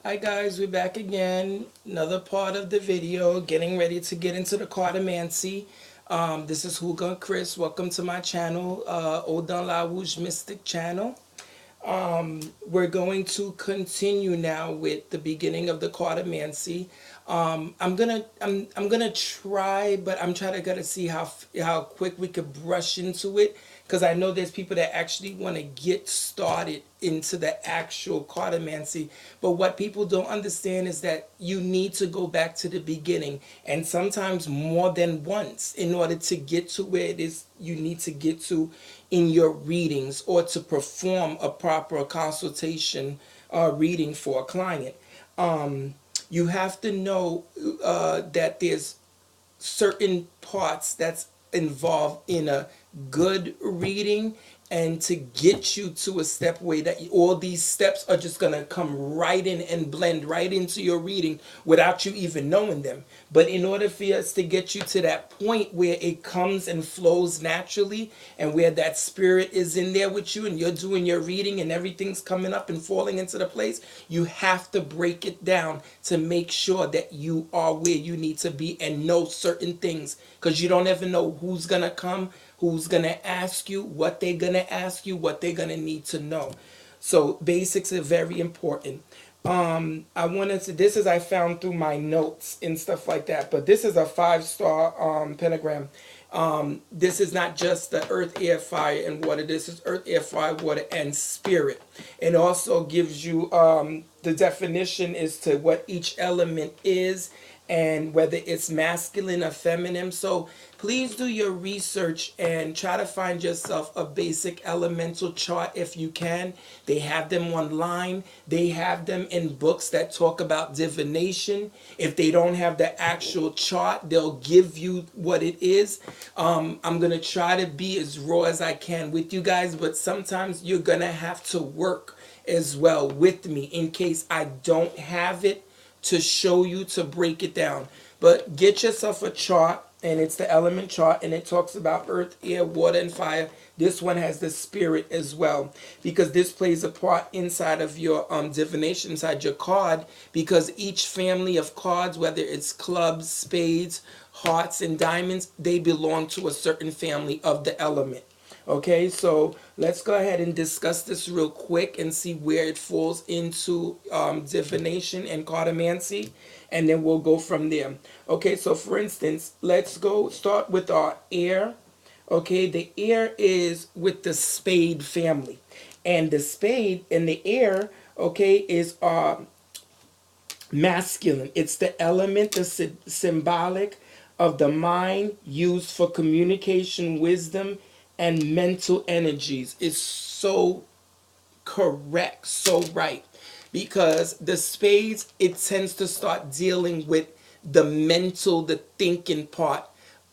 Hi guys, we're back again. Another part of the video, getting ready to get into the Cartomancy. This is Hugo and Chris. Welcome to my channel, Odin La Rouge Mystic channel. We're going to continue now with the beginning of the Cartomancy. I'm gonna try, but I'm trying to gotta see how quick we could brush into it, because I know there's people that actually want to get started into the actual cartomancy. But what people don't understand is that you need to go back to the beginning, and sometimes more than once, in order to get to where it is you need to get to in your readings, or to perform a proper consultation reading for a client. You have to know that there's certain parts that's involved in a good reading, and to get you to a step way that all these steps are just going to come right in and blend right into your reading without you even knowing them. But in order for us to get you to that point where it comes and flows naturally, and where that spirit is in there with you and you're doing your reading and everything's coming up and falling into the place, you have to break it down to make sure that you are where you need to be and know certain things, because you don't ever know who's going to come, who's going to ask you, what they're going to ask you, what they're going to need to know. So basics are very important. I wanted to, this is, I found through my notes and stuff like that, but this is a 5-star pentagram. This is not just the earth, air, fire, and water. This is earth, air, fire, water, and spirit. It also gives you the definition as to what each element is, and whether it's masculine or feminine. So please do your research and try to find yourself a basic elemental chart if you can. They have them online. They have them in books that talk about divination. If they don't have the actual chart, they'll give you what it is. I'm going to try to be as raw as I can with you guys, but sometimes you're going to have to work as well with me in case I don't have it to show you, to break it down. But get yourself a chart, and it's the element chart, and it talks about earth, air, water, and fire. This one has the spirit as well, because this plays a part inside of your divination, inside your card, because each family of cards, whether it's clubs, spades, hearts, and diamonds, they belong to a certain family of the element. Okay, so let's go ahead and discuss this real quick and see where it falls into divination and cartomancy, and then we'll go from there. Okay, so for instance, let's go start with our air. Okay, the air is with the spade family, and the spade and the air, okay, is masculine. It's the element, the symbolic of the mind, used for communication, wisdom, and mental energies. It's so correct, so right. Because the spades, it tends to start dealing with the mental, the thinking part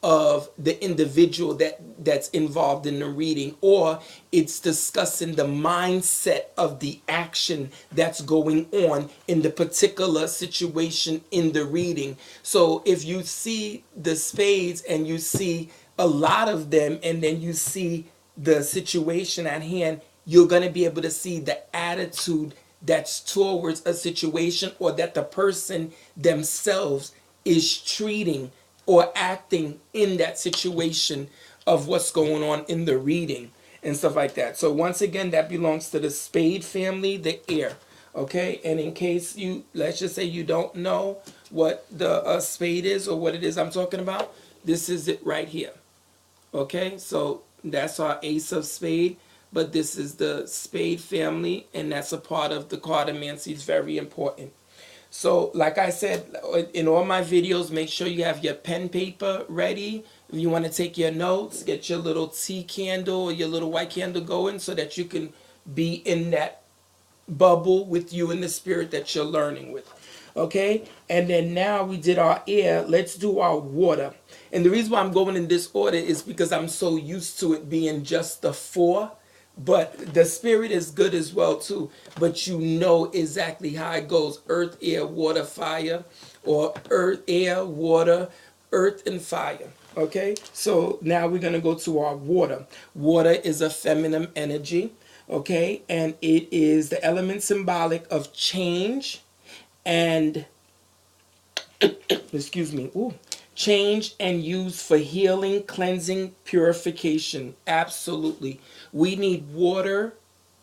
of the individual that's involved in the reading, or it's discussing the mindset of the action that's going on in the particular situation in the reading. So if you see the spades and you see a lot of them, and then you see the situation at hand, you're going to be able to see the attitude that's towards a situation, or that the person themselves is treating or acting in that situation of what's going on in the reading and stuff like that. So once again, that belongs to the spade family, the air. Okay, and in case you, let's just say you don't know what the spade is, or what it is I'm talking about, this is it right here. Okay, so that's our ace of spade, but this is the spade family, and that's a part of the cartomancy. It's very important. So like I said, in all my videos, make sure you have your pen paper ready. If you want to take your notes, get your little tea candle or your little white candle going, so that you can be in that bubble with you in the spirit that you're learning with. Okay, and then now we did our air, let's do our water. And the reason why I'm going in this order is because I'm so used to it being just the four, but the spirit is good as well too. But you know exactly how it goes: earth, air, water, fire, or earth, air, water, earth, and fire. Okay, so now we're going to go to our water. Water is a feminine energy. Okay, and it is the element symbolic of change and excuse me, ooh, change and use for healing, cleansing, purification. Absolutely. We need water,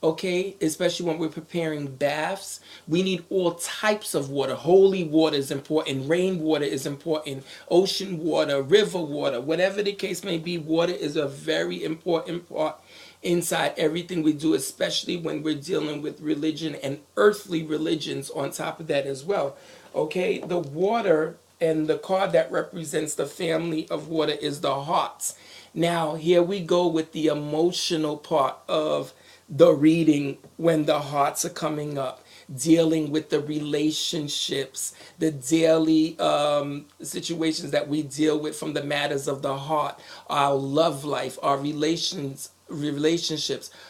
okay, especially when we're preparing baths. We need all types of water. Holy water is important, rainwater is important, ocean water, river water, whatever the case may be. Water is a very important part inside everything we do, especially when we're dealing with religion and earthly religions on top of that as well. Okay, the water and the card that represents the family of water is the hearts. Now, here we go with the emotional part of the reading when the hearts are coming up, dealing with the relationships, the daily situations that we deal with from the matters of the heart, our love life, our relationships,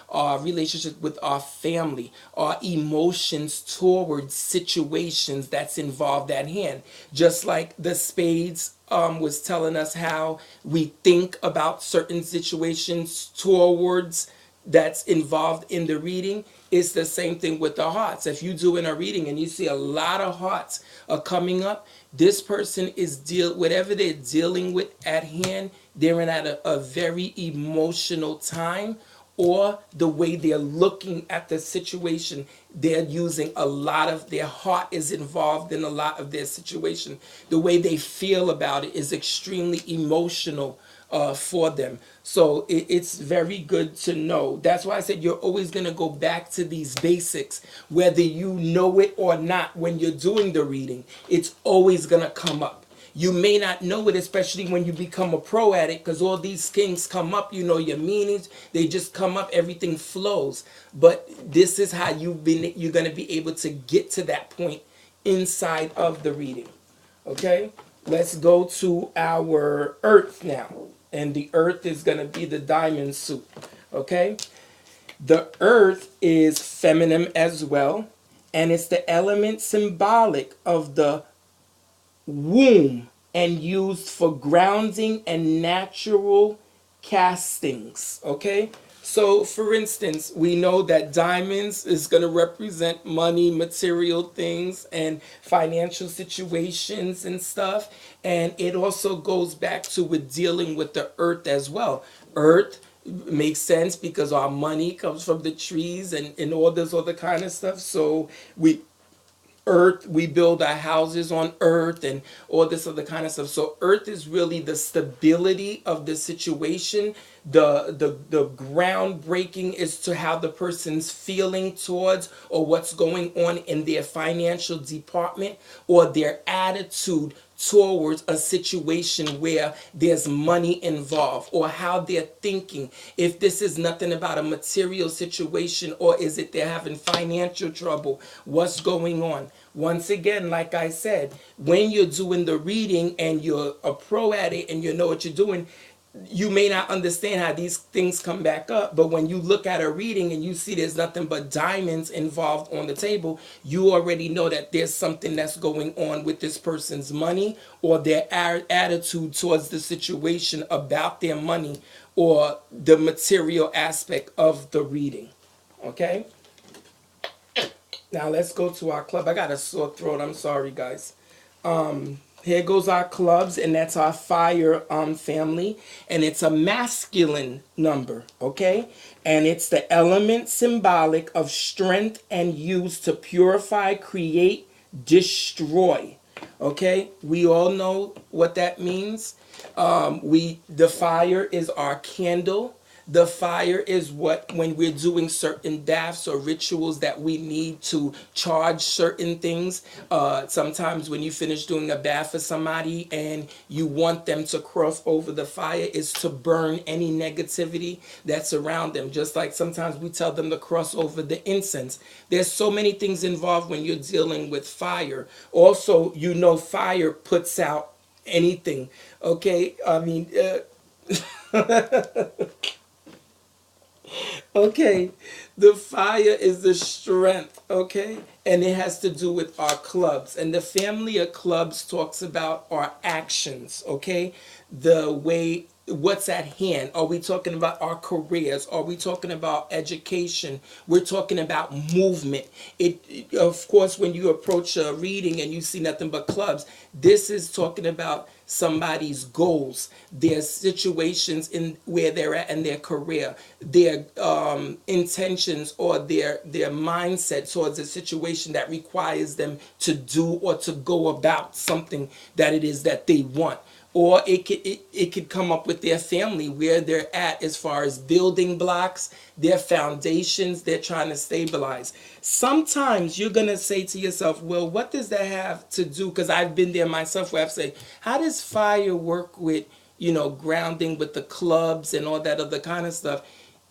our relationship with our family, our emotions towards situations that's involved at hand. Just like the spades was telling us how we think about certain situations towards that's involved in the reading. It's the same thing with the hearts. If you do in a reading and you see a lot of hearts are coming up, this person is whatever they're dealing with at hand, they're in at a very emotional time, or the way they're looking at the situation, they're using a lot of their heart is involved in a lot of their situation. The way they feel about it is extremely emotional for them. So it's very good to know. That's why I said you're always going to go back to these basics, whether you know it or not. When you're doing the reading, it's always going to come up. You may not know it, especially when you become a pro at it, because all these things come up, you know your meanings, they just come up, everything flows. But this is how you're going to be able to get to that point inside of the reading. Okay, let's go to our earth now. And the earth is going to be the diamond suit. Okay, the earth is feminine as well, and it's the element symbolic of the womb and used for grounding and natural castings. Okay, so for instance, we know that diamonds is going to represent money, material things, and financial situations and stuff. And it also goes back to with dealing with the earth as well. Earth makes sense because our money comes from the trees and all this other kind of stuff. So we build our houses on earth and all this other kind of stuff. So earth is really the stability of the situation. The groundbreaking is to how the person's feeling towards or what's going on in their financial department, or their attitude towards a situation where there's money involved, or how they're thinking. If this is nothing about a material situation, or is it they're having financial trouble, what's going on. Once again, like I said, when you're doing the reading and you're a pro at it and you know what you're doing, you may not understand how these things come back up, but when you look at a reading and you see there's nothing but diamonds involved on the table, you already know that there's something that's going on with this person's money, or their attitude towards the situation about their money, or the material aspect of the reading. Okay, now let's go to our club. I got a sore throat, I'm sorry guys. Here goes our clubs, and that's our fire family, and it's a masculine number, okay? And it's the element symbolic of strength and used to purify, create, destroy. Okay, we all know what that means. The fire is our candle. The fire is what, when we're doing certain baths or rituals that we need to charge certain things. Sometimes when you finish doing a bath for somebody and you want them to cross over the fire, is to burn any negativity that's around them. Just like sometimes we tell them to cross over the incense. There's so many things involved when you're dealing with fire. Also, you know, fire puts out anything. Okay, I mean, okay, the fire is the strength, okay? And it has to do with our clubs. And the family of clubs talks about our actions, okay? The way what's at hand? Are we talking about our careers? Are we talking about education? We're talking about movement. Of course, when you approach a reading and you see nothing but clubs, this is talking about somebody's goals, their situations in where they're at in their career, their intentions, or their mindset towards a situation that requires them to do or to go about something that it is that they want. Or it could come up with their family, where they're at as far as building blocks, their foundations they're trying to stabilize. Sometimes you're going to say to yourself, well, what does that have to do? Because I've been there myself, where I've said, how does fire work with, grounding with the clubs and all that other kind of stuff?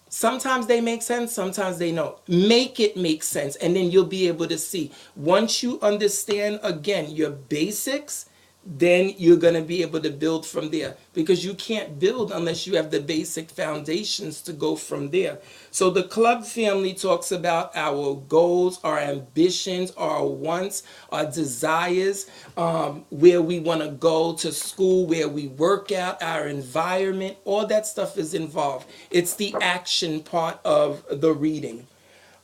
Sometimes they make sense, sometimes they don't. Make it make sense, and then you'll be able to see. Once you understand, again, your basics, then you're going to be able to build from there, because you can't build unless you have the basic foundations to go from there. So the club family talks about our goals, our ambitions, our wants, our desires, where we want to go to school, where we work out, our environment. All that stuff is involved. It's the action part of the reading.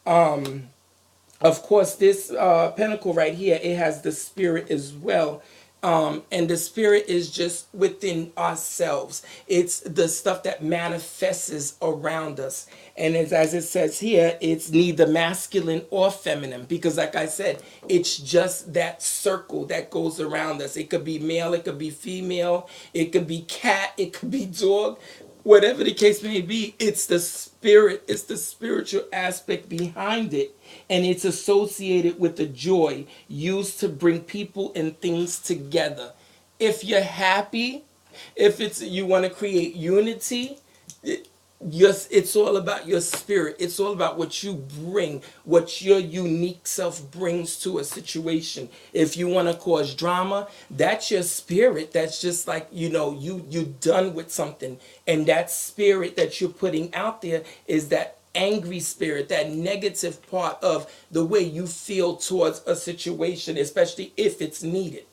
Of course, this pentacle right here, it has the spirit as well. And the spirit is just within ourselves. It's the stuff that manifests around us. And as it says here, it's neither masculine or feminine, because like I said, it's just that circle that goes around us. It could be male, it could be female, it could be cat, it could be dog. Whatever the case may be, it's the spirit, it's the spiritual aspect behind it, and it's associated with the joy used to bring people and things together. If you're happy, if it's you want to create unity, yes, it's all about your spirit. It's all about what you bring, what your unique self brings to a situation. If you want to cause drama, that's your spirit. That's just like, you done with something, and that spirit that you're putting out there is that angry spirit, that negative part of the way you feel towards a situation, especially if it's needed.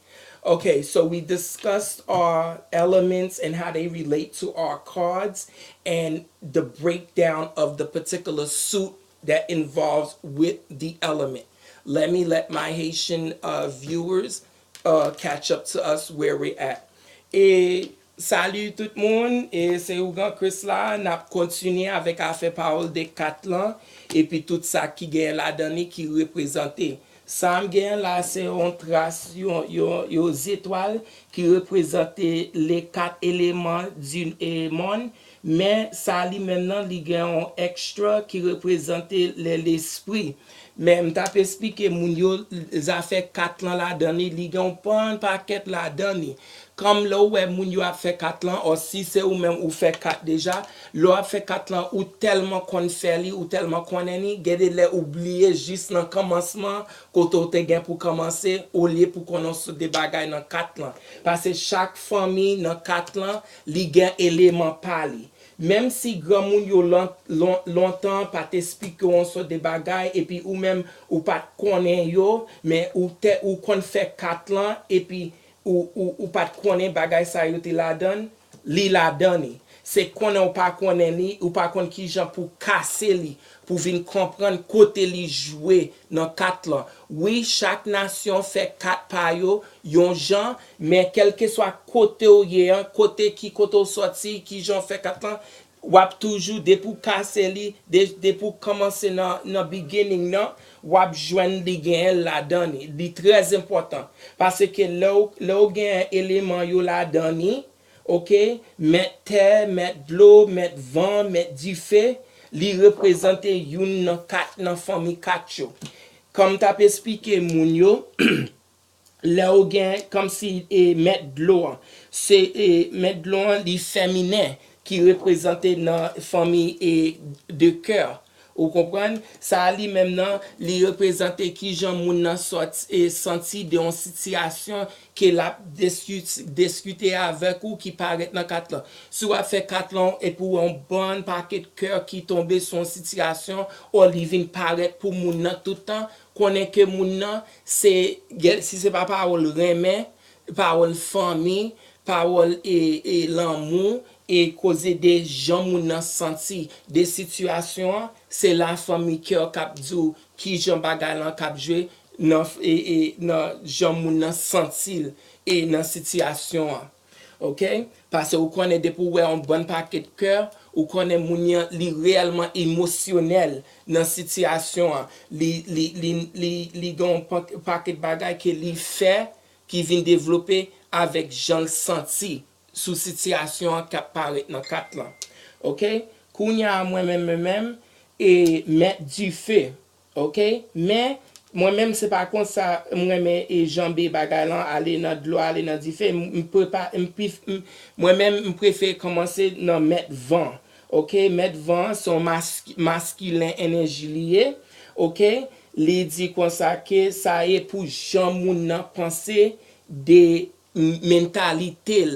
Okay, so we discussed our elements and how they relate to our cards, and the breakdown of the particular suit that involves with the element. Let my Haitian viewers catch up to us where we're at. Et salut tout le monde, et c'est Ougan Chris là, n'a continué avec affaire parole de 4 lan, et puis tout ça qui gagne la dernière qui représente. Ça me gagne là, c'est on trace yon étoiles qui représentent les 4 éléments du monde, mais ça li maintenant li gagne un extra qui représente l'esprit. Mais m'ta pe expliquer moun yo a fait 4 ans la dernière, li gagne un paquet la dernière. Comme là où moun yo a fait 4 ans, ou si c'est ou même ou fait 4 déjà, là a fait 4 ans ou tellement qu'on fait li, ou tellement qu'on est ni, gade les oublier juste dans commencement, quand on te gen pour commencer, au lieu pour qu'on se des bagages dans 4 ans. Parce que chaque famille dans 4 ans, li gen élément pali. Même si grand moun yo longtemps pas t'expliquer on sort des bagages, et puis ou même ou pas connaît yo, mais ou qu'on fait 4 ans, et puis ou pas connaît bagay sa yo te la donne, li la donne. C'est qu'on ou pas connaît li, ou pas connaît qui gens pour casser li, pour venir comprendre côté li jouer dans 4 là. Oui, chaque nation fait 4 pa yo, yon gens, mais quel que soit côté ou yé, côté qui côté sorti, qui gens fait 4 ans, wap toujours de pour casser li, de pour commencer dans beginning nan, wap joindre li gen la donne. Li très important, parce que là ou gen élément yo la donne, OK, mettre terre, mettre l'eau, mettre vent, mettre du feu, li représente yon nan 4 nan famille 4 yo. Comme t'as expliqué moun yo, là ou gen comme si mettre de l'eau, c'est mettre de l'eau li féminin qui représente dans famille et de cœur. Vous comprenez? Ça li même nan li représente qui Jean moun nan senti de une situation qu'il a discuté avec ou qui paraît dans 4 ans. Si vous fait 4 ans et pour un bon paquet de cœur qui tombe son situation, ou li vin paraître pour moun nan tout le temps, connaît que moun nan c'est si c'est pas parole remè, parole famille, parole et l'amour, et causer des gens moun nan senti des situations, c'est la famille qui a cap dou qui Jean bagay lan cap jouer nan nan gens moun nan sentil et nan situation. OK? Parce que vous connaissez depuis ouais un bon paquet de cœur, ou connaît moun yan li réellement émotionnel dans situation, li gon paquet de bagay que li fait qui vient développer avec Jean le senti sous situation qui apparaît dans quatre là. OK? Kounya moi-même et mettre du feu. OK? Mais moi-même c'est pas comme ça moi et jambe bagay lan aller dans de l'eau aller dans du feu, moi-même je préfère commencer dans mettre vent. OK? Mettre vent son masculin énergie liée. OK? Les dit comme ça que ça est pour gens moun nan penser des mentalités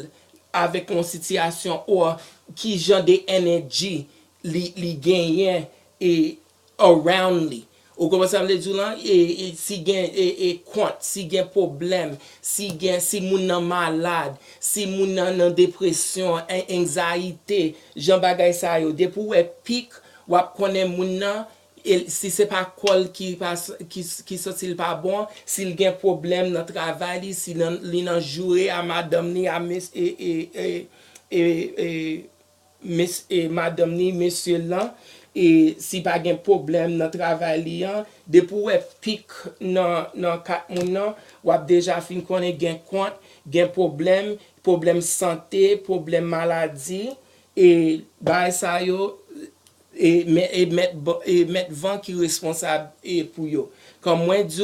avec une situation ou qui genre de énergie li gagne et around li. Ou comment ça veut dire là et si gain et compte si gain problème si moun nan malade si moun nan dépression anxiété Jean bagay ça yo depuis ou pic ou connaît moun nan si c'est pas col qui sorti pas bon s'il gain problème dans travail si li nan jouer à madame ni à miss et madame ni monsieur là et si pas gen problème dans travail li an depuis ou pic dans quatre moun nan ou déjà fin connaît gen compte gen problème santé problème maladie et ba ça yo et mettre vent qui responsable et pour yo comme moi dit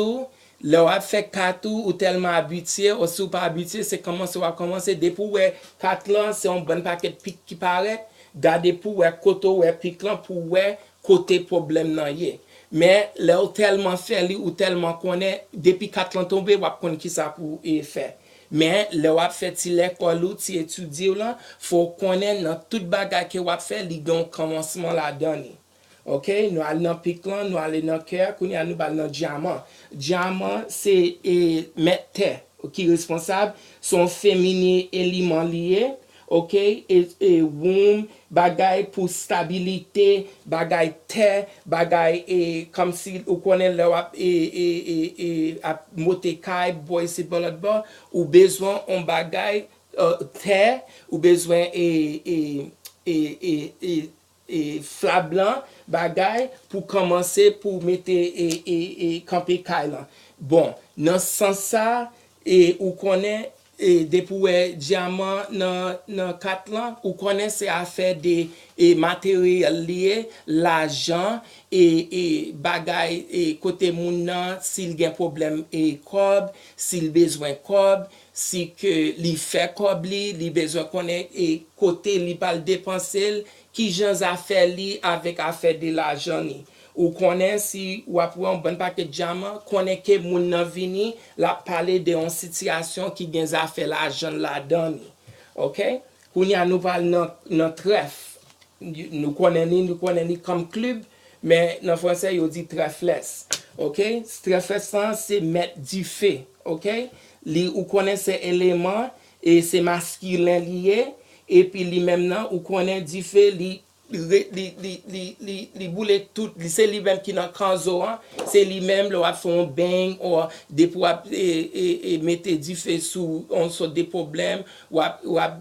là on fait quatre ou tellement habitué ou si pas habitué c'est comment ça va commencer depuis ouais quatre là c'est un bon paquet de pic qui paraît garder pour ouais côté ouais pic là pour ouais côté problème nan yé mais là ou tellement fait li ou tellement connaît depuis quatre ans tombé ou connaît qui ça pour faire mais le wap fait ti l'école ou ti étudier là faut connaître dans toute bagage que wap fait li gon commencement la donne. OK, nous allons dans pic là nous allons dans cœur qu'on y a nous bal dans diamant c'est mettre qui responsable son féminin élément lié. OK et womb bagay pour stabilité bagay terre bagay et comme si on connaît le monter kay boy c'est bon ou besoin on bagay terre ou besoin et fla blanc bagay pour commencer pour mettre et camper kay là bon dans ce sens ça et ou connaît et depuis diamant dans quatre là ou connaissez affaire des matériels liés l'argent et bagay et côté moun nan s'il gen problème et cob s'il besoin cob si que li fait cob li besoin connaître et côté li pas dépenser qui gens affaire li avec affaire de l'argent ni ou connaît si ou après un bon paquet de diamant connaît que moun nan vini la parler de une situation qui gen affaire l'argent la donne. OK kounya nous parle dans trèfle nous connaît comme club mais en français il dit trèfles. OK trèfles c'est mettre du feu. OK li ou connaît ces éléments et c'est masculin lié et puis li même nan ou connaît du feu li boule tout c'est lui même qui dans kanzo c'est lui même le font bang ou des pour et mettre du feu sous on sort des problèmes ou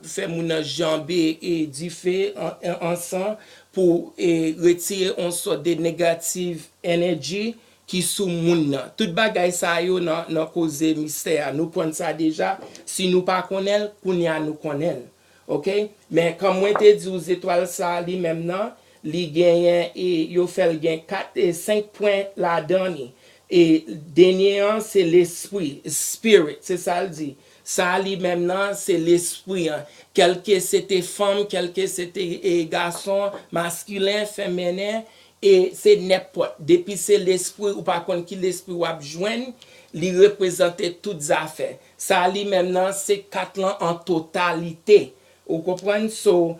faire mon jambe et du feu ensemble pour retirer on sort des négatives énergie qui sous moun tout bagay ça yo dans cause mystère nous prendre ça déjà si nous pas connaît kounya nous connaît. OK mais comme moi te dit aux étoiles ça li même nan li gagne et yo fait gagne 4 et 5 points la dernière et dernier c'est l'esprit spirit c'est ça le dit ça li même nan c'est l'esprit quel que c'était femme quel que c'était garçon masculin féminin et c'est n'importe depuis c'est l'esprit ou pas contre qui l'esprit ou a joindre li représenter toutes affaires ça li même nan c'est 4 ans en totalité. Ou comprendre so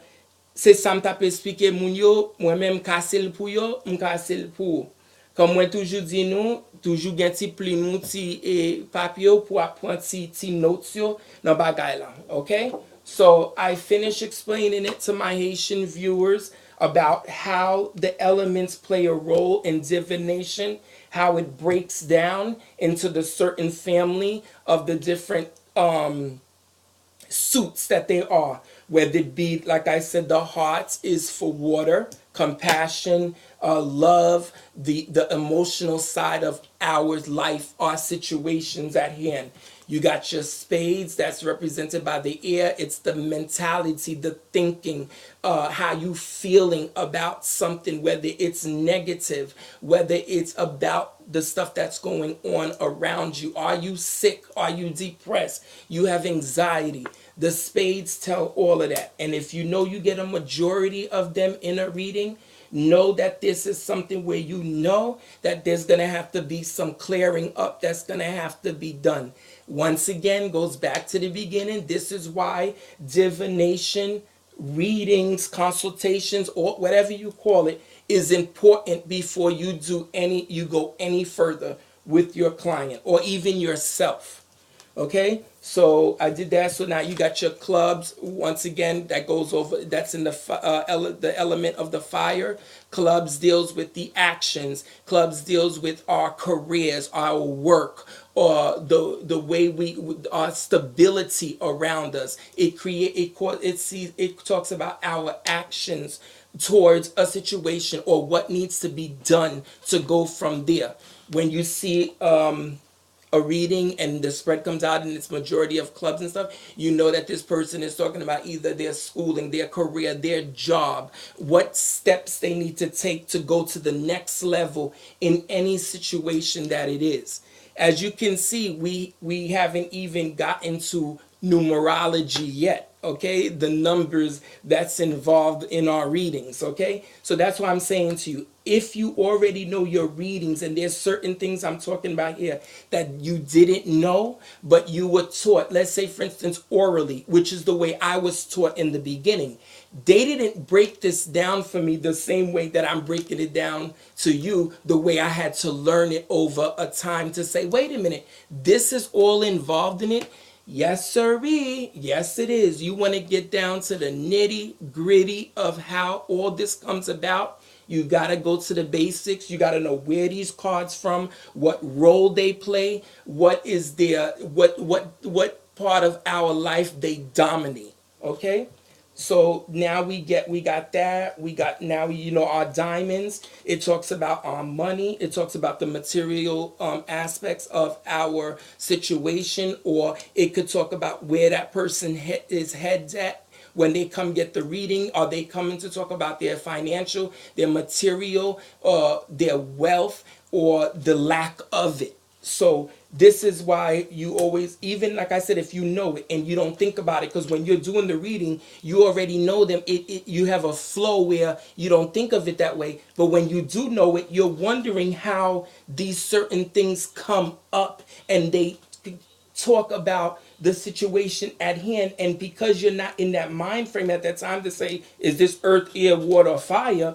c'est ça m't'a expliquer moun yo moi même casser pour yo m'casser pour comme moi toujours dit nous toujours gen ti plume nous ti et papier pour apprendre ti notes yo dans bagay là. OK So I finished explaining it to my Haitian viewers about how the elements play a role in divination, how it breaks down into the certain family of the different suits that they are, whether it be, like I said, the heart is for water, compassion, love, the emotional side of our life, our situations at hand. You got your spades, that's represented by the air. It's the mentality, the thinking, how you feeling about something, whether it's negative, whether it's about the stuff that's going on around you. Are you sick? Are you depressed? You have anxiety. The spades tell all of that. And if you know you get a majority of them in a reading, know that this is something where you know that there's going to have to be some clearing up that's going to have to be done. Once again, goes back to the beginning. This is why divination, readings, consultations, or whatever you call it, is important before you go any further with your client or even yourself. Okay, so I did that. So now you got your clubs. Once again, that goes over. That's in the element of the fire. Clubs deals with the actions. Clubs deals with our careers, our work, or the way our stability around us. It talks about our actions towards a situation or what needs to be done to go from there. When you see a reading and the spread comes out in its majority of clubs and stuff, you know that this person is talking about either their schooling, their career, their job, what steps they need to take to go to the next level in any situation that it is. As you can see, we haven't even gotten to numerology yet. Okay, the numbers that's involved in our readings. Okay, so that's why I'm saying to you, if you already know your readings, and there's certain things I'm talking about here that you didn't know but you were taught, let's say for instance orally, which is the way I was taught in the beginning. They didn't break this down for me the same way that I'm breaking it down to you, the way I had to learn it over a time to say, wait a minute, this is all involved in it. Yes, sirree. Yes, it is. You want to get down to the nitty gritty of how all this comes about. You got to go to the basics. You got to know where these cards from, what role they play, what is their, what part of our life they dominate. Okay? So now we got that. We got now, our diamonds. It talks about our money. It talks about the material aspects of our situation, or it could talk about where that person is heads at when they come get the reading. Are they coming to talk about their financial, their material, their wealth, or the lack of it? So this is why you always, even like I said, if you know it and you don't think about it, because when you're doing the reading, you already know them. You have a flow where you don't think of it that way. But when you do know it, you're wondering how these certain things come up and they talk about the situation at hand. And because you're not in that mind frame at that time to say, is this earth, air, water, or fire?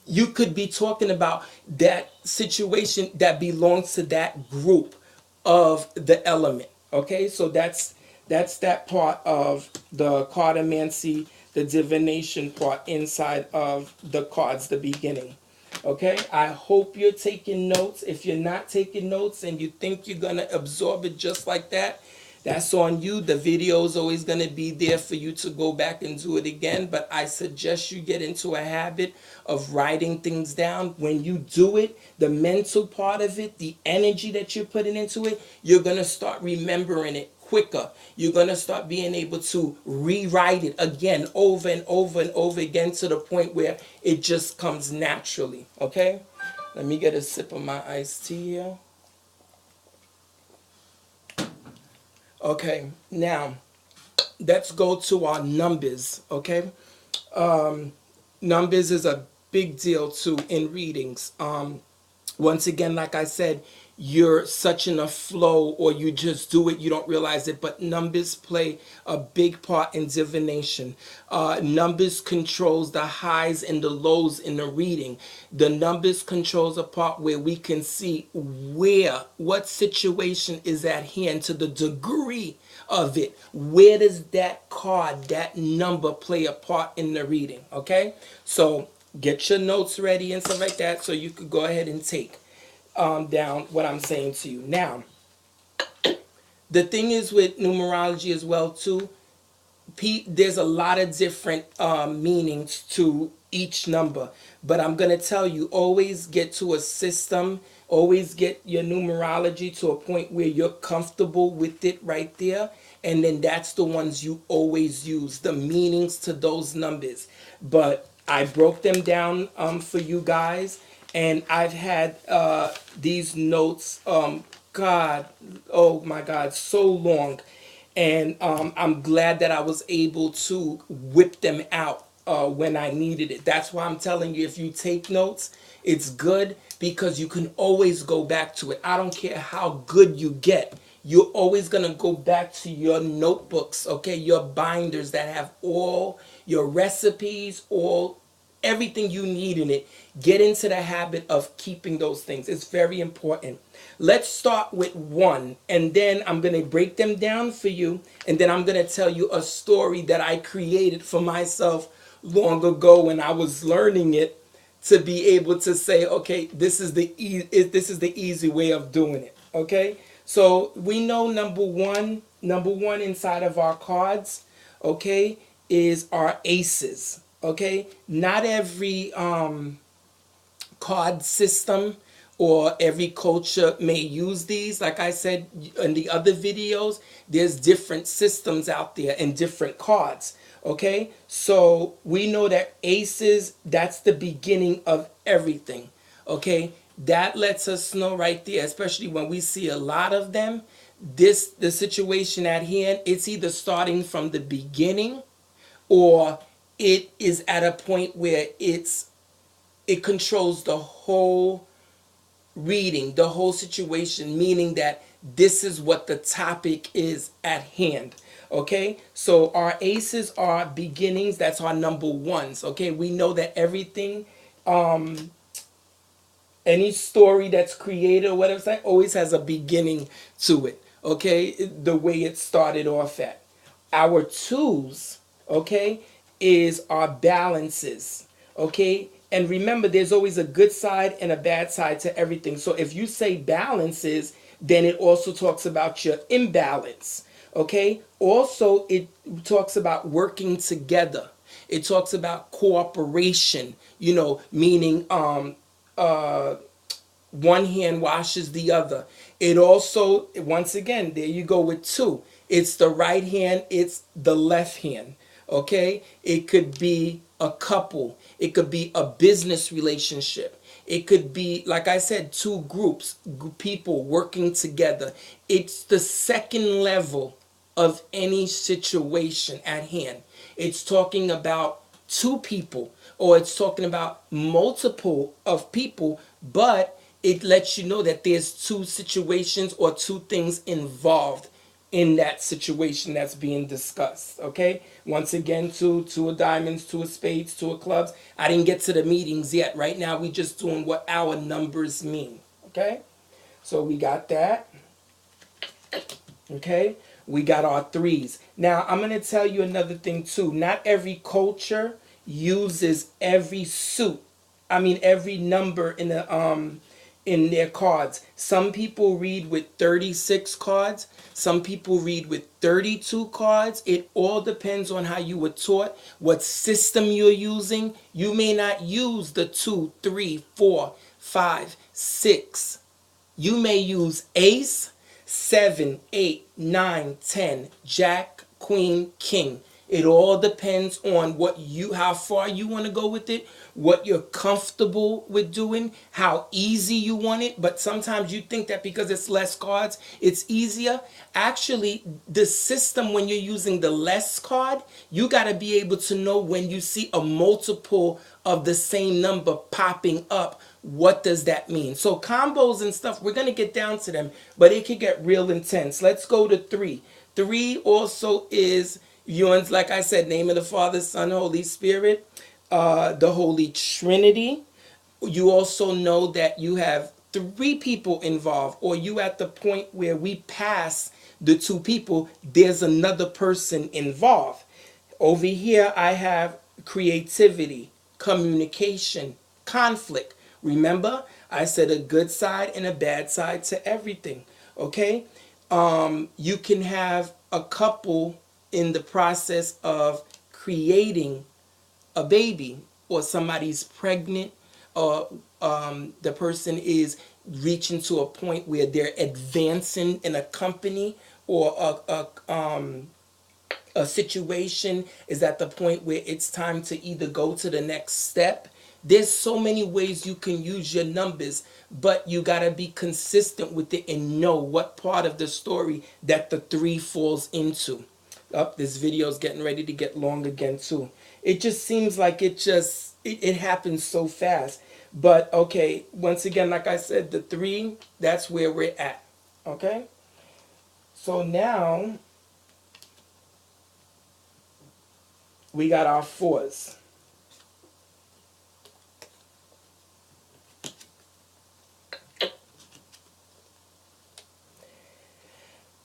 You could be talking about that situation that belongs to that group of the element. Okay, so that's that part of the cartomancy, the divination part inside of the cards, the beginning. Okay, I hope you're taking notes. If you're not taking notes and you think you're gonna absorb it just like that, that's on you. The video is always going to be there for you to go back and do it again. But I suggest you get into a habit of writing things down. When you do it, the mental part of it, the energy that you're putting into it, you're going to start remembering it quicker. You're going to start being able to rewrite it again over and over and over again to the point where it just comes naturally. Okay? Let me get a sip of my iced tea here. Okay, now let's go to our numbers. Okay, numbers is a big deal too in readings. Once again, like I said, you're such in a flow, or you just do it, you don't realize it. But numbers play a big part in divination. Numbers controls the highs and the lows in the reading. The numbers controls a part where we can see what situation is at hand, to the degree of it. Where does that card, that number play a part in the reading? Okay, so get your notes ready and stuff like that, so you could go ahead and take down what I'm saying to you. Now, the thing is with numerology as well too, there's a lot of different meanings to each number, but I'm going to tell you, always get to a system, always get your numerology to a point where you're comfortable with it right there, and then that's the ones you always use, the meanings to those numbers. But I broke them down for you guys, and I've had these notes, God, oh my God, so long. And I'm glad that I was able to whip them out when I needed it. That's why I'm telling you, if you take notes, it's good, because you can always go back to it. I don't care how good you get. You're always going to go back to your notebooks, okay, your binders that have all your recipes, all everything you need in it. Get into the habit of keeping those things. It's very important. Let's start with one, and then I'm going to break them down for you, and then I'm going to tell you a story that I created for myself long ago when I was learning it, to be able to say, okay, this is the easy way of doing it. Okay, so we know number one inside of our cards, okay, is our aces. Okay, not every card system or every culture may use these. Like I said in the other videos, there's different systems out there and different cards. Okay, so we know that aces, that's the beginning of everything. Okay, that lets us know right there, especially when we see a lot of them, the situation at hand, it's either starting from the beginning, or it is at a point where it controls the whole reading, the whole situation, meaning that this is what the topic is at hand. Okay, so our aces are beginnings, that's our number ones. Okay, we know that everything, any story that's created or whatever, it's like, always has a beginning to it. Okay, the way it started off at. Our twos, okay, is our balances. Okay, and remember, there's always a good side and a bad side to everything. So if you say balances, then it also talks about your imbalance. Okay, also it talks about working together. It talks about cooperation, meaning one hand washes the other. It also, once again, there you go with two. It's the right hand, it's the left hand. Okay? It could be a couple, it could be a business relationship. It could be, like I said, two groups, people working together. It's the second level of any situation at hand. It's talking about two people, or it's talking about multiple of people, but it lets you know that there's two situations or two things involved in that situation that's being discussed. Okay, once again, two of diamonds, two of spades, two of clubs. I didn't get to the meetings yet. Right now we just doing what our numbers mean. Okay, so we got that. Okay, we got our threes. Now I'm going to tell you another thing too. Not every culture uses every suit. I mean every number in their cards. Some people read with 36 cards. Some people read with 32 cards. It all depends on how you were taught, what system you're using. You may not use the 2, 3, 4, 5, 6. You may use ace, 7, 8, 9, 10, jack, queen, king. It all depends on how far you want to go with it, what you're comfortable with doing, how easy you want it. But sometimes you think that because it's less cards, it's easier. Actually, the system, when you're using the less card, you got to be able to know when you see a multiple of the same number popping up, what does that mean? So combos and stuff, we're going to get down to them, but it could get real intense. Let's go to 3. 3 also is Ewan's, like I said, name of the Father, Son, Holy Spirit, the Holy Trinity. You also know that you have 3 people involved, or you at the point where we pass the 2 people, there's another person involved. Over here, I have creativity, communication, conflict. Remember, I said a good side and a bad side to everything. Okay? You can have a couple in the process of creating a baby, or somebody's pregnant, or the person is reaching to a point where they're advancing in a company, or a situation is at the point where it's time to either go to the next step. There's so many ways you can use your numbers, but you got to be consistent with it and know what part of the story that the 3 falls into. This video is getting ready to get long again too. It just seems like it happens so fast. But okay, once again, like I said, the 3, that's where we're at. Okay? So now we got our 4s.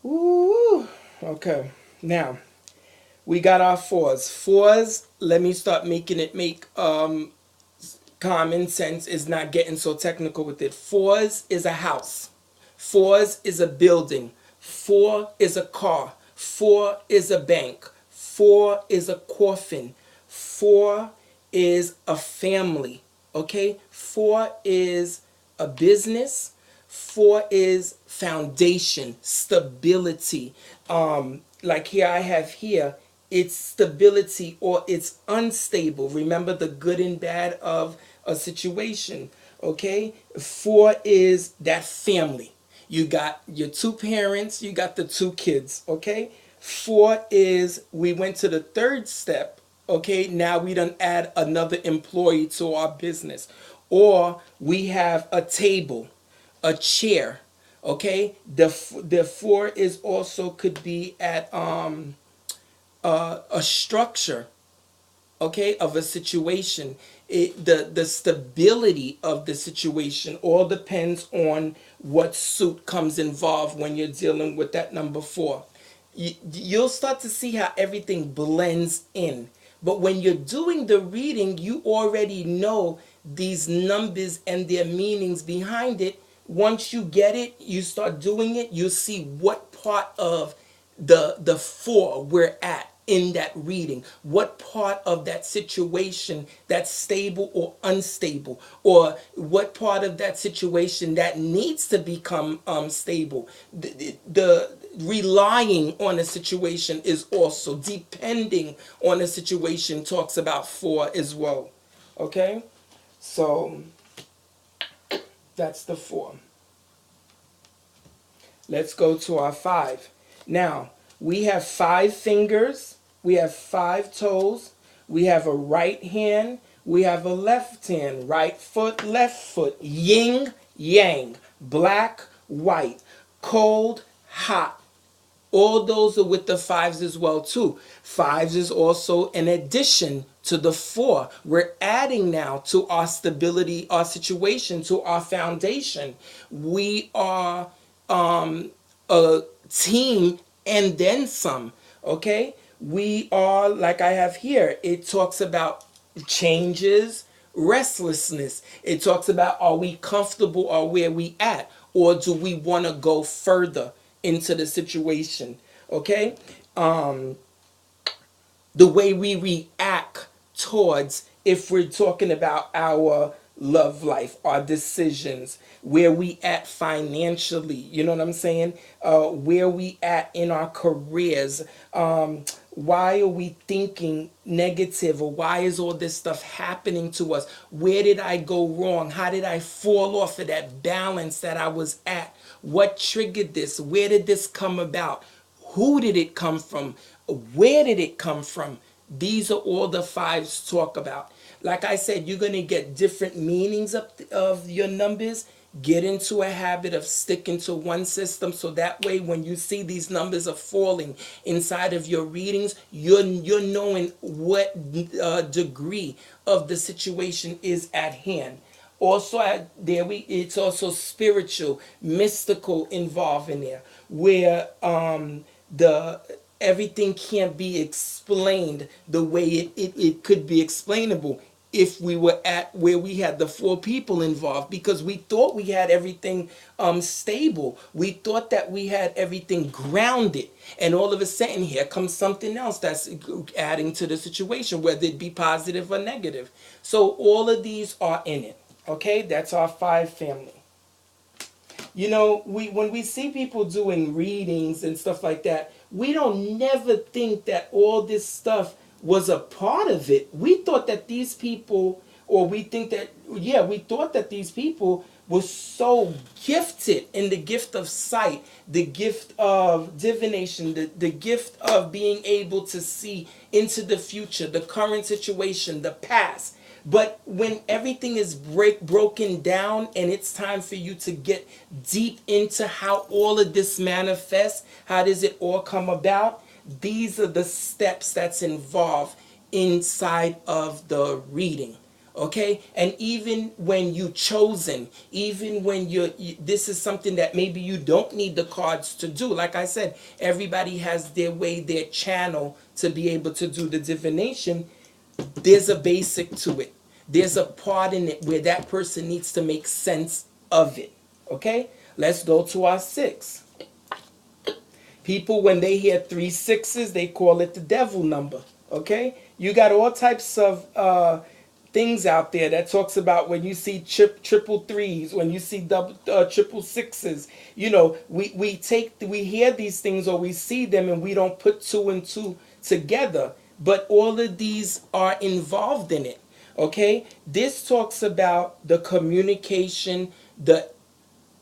Ooh. Okay. Now we got our 4s. 4s. Let me start making it make common sense. Is not getting so technical with it. 4s is a house. 4s is a building. 4 is a car. 4 is a bank. 4 is a coffin. 4 is a family. Okay? 4 is a business. 4 is foundation, stability. Like here I have here, it's stability or it's unstable. Remember the good and bad of a situation. Okay? 4 is that family. You got your 2 parents, you got the 2 kids. Okay? 4 is we went to the 3rd step. Okay, now we done add another employee to our business. Or we have a table, a chair. Okay, the 4 is also could be at a structure, okay, of a situation. The stability of the situation all depends on what suit comes involved when you're dealing with that number 4. You'll start to see how everything blends in. But when you're doing the reading, you already know these numbers and their meanings behind it. Once you get it, you start doing it, you see what part of the 4 we're at in that reading, what part of that situation that's stable or unstable, or what part of that situation that needs to become stable. The relying on a situation is also depending on a situation, talks about 4 as well. Okay, so that's the 4. Let's go to our 5. Now, we have 5 fingers, we have 5 toes, we have a right hand, we have a left hand, right foot, left foot, yin, yang, black, white, cold, hot. All those are with the 5s as well too. 5s is also an addition to the 4. We're adding now to our stability, our situation, to our foundation. We are a team and then some. Okay, we are, like I have here, it talks about changes, restlessness. It talks about, are we comfortable or where we at, or do we want to go further into the situation? Okay, the way we react towards, if we're talking about our love life, our decisions, where we at financially, you know what I'm saying? Where we at in our careers. Why are we thinking negative, or why is all this stuff happening to us? Where did I go wrong? How did I fall off of that balance that I was at? What triggered this? Where did this come about? Who did it come from? Where did it come from? These are all the fives talk about. Like I said, you're going to get different meanings of your numbers. Get into a habit of sticking to one system, so that way when you see these numbers are falling inside of your readings, you're knowing what degree of the situation is at hand. Also, it's also spiritual, mystical involved in there, where the everything can't be explained the way it could be explainable if we were at where we had the four people involved, because we thought we had everything stable. We thought that we had everything grounded. And all of a sudden, here comes something else that's adding to the situation, whether it be positive or negative. So all of these are in it. Okay, that's our five family. You know, we when we see people doing readings and stuff like that, we don't never think that all this stuff was a part of it. We thought that these people, or we think that, yeah, we thought that these people were so gifted in the gift of sight, the gift of divination, the gift of being able to see into the future, the current situation, the past. But when everything is broken down, and it's time for you to get deep into how all of this manifests, how does it all come about? These are the steps that's involved inside of the reading. Okay, and even when you chosen, even when this is something that maybe you don't need the cards to do. Like I said, everybody has their way, their channel to be able to do the divination. There's a basic to it. There's a part in it where that person needs to make sense of it. Okay? Let's go to our six. People, when they hear 3 6s, they call it the devil number. Okay? You got all types of things out there that talks about when you see triple threes, when you see triple sixes. You know, we hear these things, or we see them, and we don't put two and two together. But all of these are involved in it. Okay? This talks about the communication, the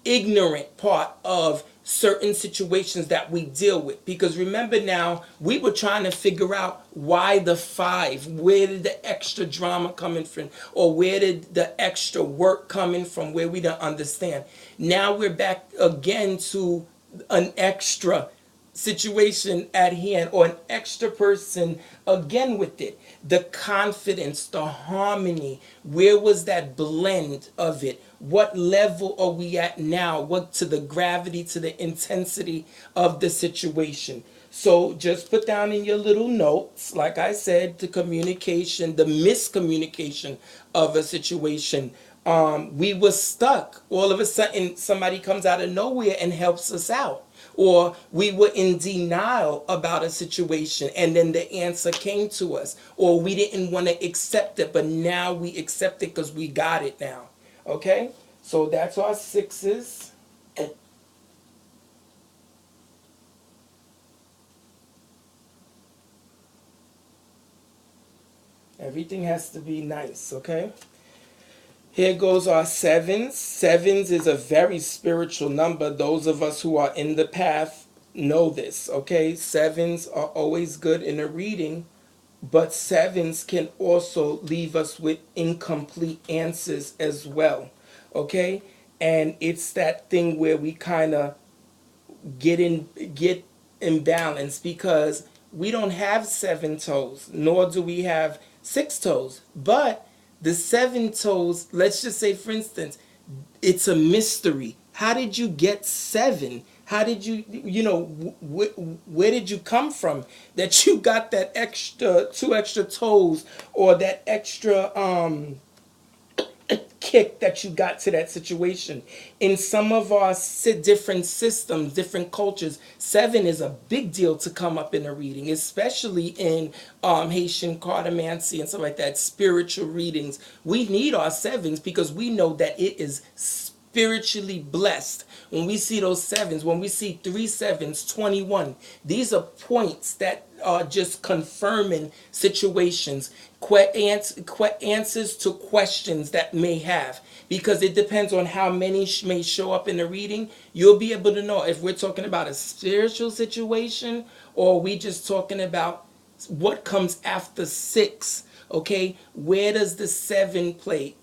ignorant part of certain situations that we deal with. Because remember now, we were trying to figure out why the five, where did the extra drama coming from, or where did the extra work coming from, where we don't understand. Now we're back again to an extra situation at hand, or an extra person again with it. The confidence, the harmony, where was that blend of it? What level are we at now? What to the gravity, to the intensity of the situation? So just put down in your little notes, like I said, the communication, the miscommunication of a situation. We were stuck. All of a sudden, somebody comes out of nowhere and helps us out. Or we were in denial about a situation, and then the answer came to us. Or we didn't want to accept it, but now we accept it because we got it now. Okay? So that's our sixes. Everything has to be nice, okay? Here goes our sevens. Sevens is a very spiritual number. Those of us who are in the path know this, okay? Sevens are always good in a reading, but sevens can also leave us with incomplete answers as well, okay? And it's that thing where we kind of get imbalanced, because we don't have 7 toes, nor do we have 6 toes. But the 7 toes, let's just say, for instance, it's a mystery. How did you get 7? How did you, where did you come from that you got that extra 2 extra toes, or that extra kick that you got to that situation. In some of our different systems, different cultures, 7 is a big deal to come up in a reading, especially in Haitian cartomancy and stuff like that, spiritual readings. We need our 7s because we know that it is spiritually blessed. When we see those 7s, when we see 3 7s, 21, these are points that are just confirming situations, answers to questions that may have. Because it depends on how many may show up in the reading, you'll be able to know if we're talking about a spiritual situation or we just talking about what comes after 6. Okay, where does the 7 play?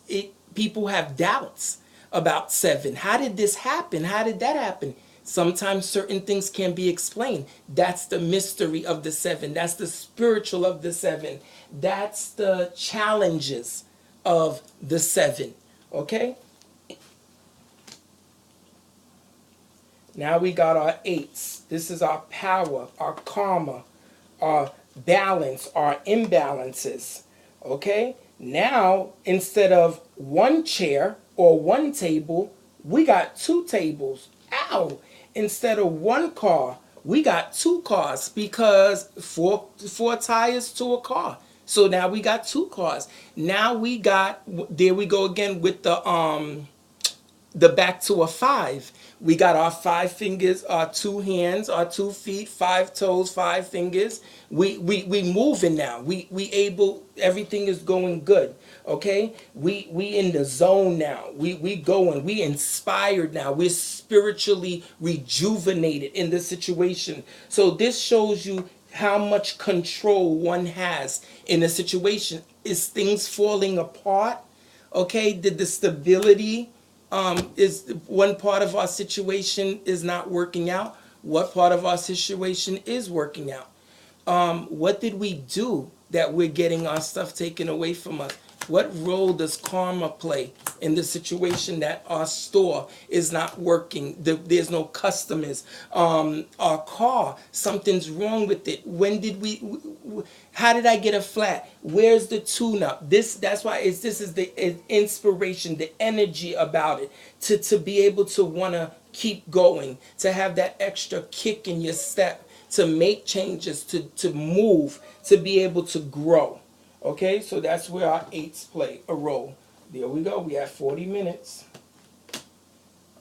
People have doubts about 7. How did this happen? How did that happen? Sometimes certain things can be explained. That's the mystery of the 7. That's the spiritual of the 7. That's the challenges of the 7. Okay? Now we got our 8s. This is our power, our karma, our balance, our imbalances. Okay? Now, instead of one chair or one table, we got 2 tables. Ow! Instead of one car, we got 2 cars because four tires to a car. So now we got 2 cars. Now we got, there we go again with the back to a 5. We got our 5 fingers, our 2 hands, our 2 feet, 5 toes, 5 fingers. We moving now. We able, everything is going good. Okay? We in the zone now. We going. We inspired now. We're spiritually rejuvenated in this situation. So this shows you how much control one has in a situation. Is things falling apart? Okay? Did the stability is one part of our situation is not working out? What part of our situation is working out? What did we do that we're getting our stuff taken away from us? What role does karma play in the situation that our store is not working? There's no customers. Our car, something's wrong with it. When did how did I get a flat? Where's the tune-up? That's why this is the inspiration, the energy about it, to be able to want to keep going, to have that extra kick in your step, to make changes, to move, to be able to grow. Okay, so that's where our 8s play a role. There we go. We have 40 minutes.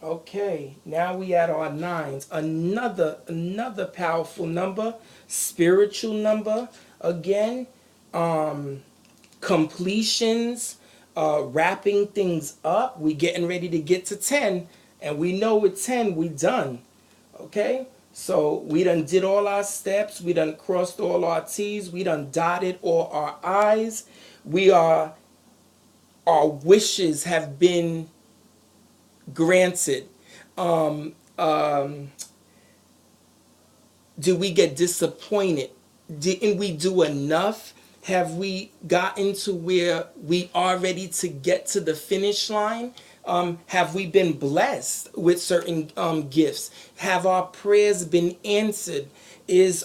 Okay, now we add our 9s. Another powerful number, spiritual number. Again, completions, wrapping things up. We getting ready to get to 10, and we know with 10 we done. Okay. So we done did all our steps. We done crossed all our T's. We done dotted all our I's. Our wishes have been granted. Do we get disappointed? Didn't we do enough? Have we gotten to where we are ready to get to the finish line? Have we been blessed with certain gifts? Have our prayers been answered? Is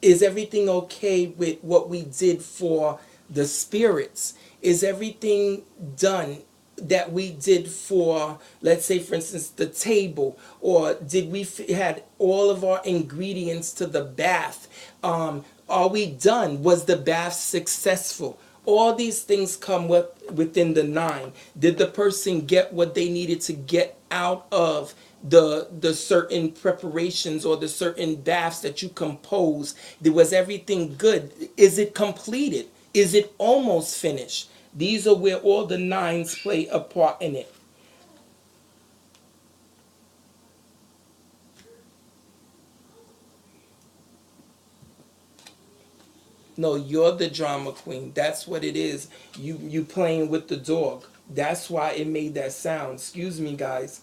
everything okay with what we did for the spirits? Is everything done that we did for, let's say, for instance, the table? Or did we had all of our ingredients to the bath? Are we done? Was the bath successful? All these things come within the 9. Did the person get what they needed to get out of the certain preparations or the certain baths that you compose? Was everything good? Is it completed? Is it almost finished? These are where all the 9s play a part in it. No, you're the drama queen. That's what it is. You playing with the dog. That's why it made that sound. Excuse me, guys.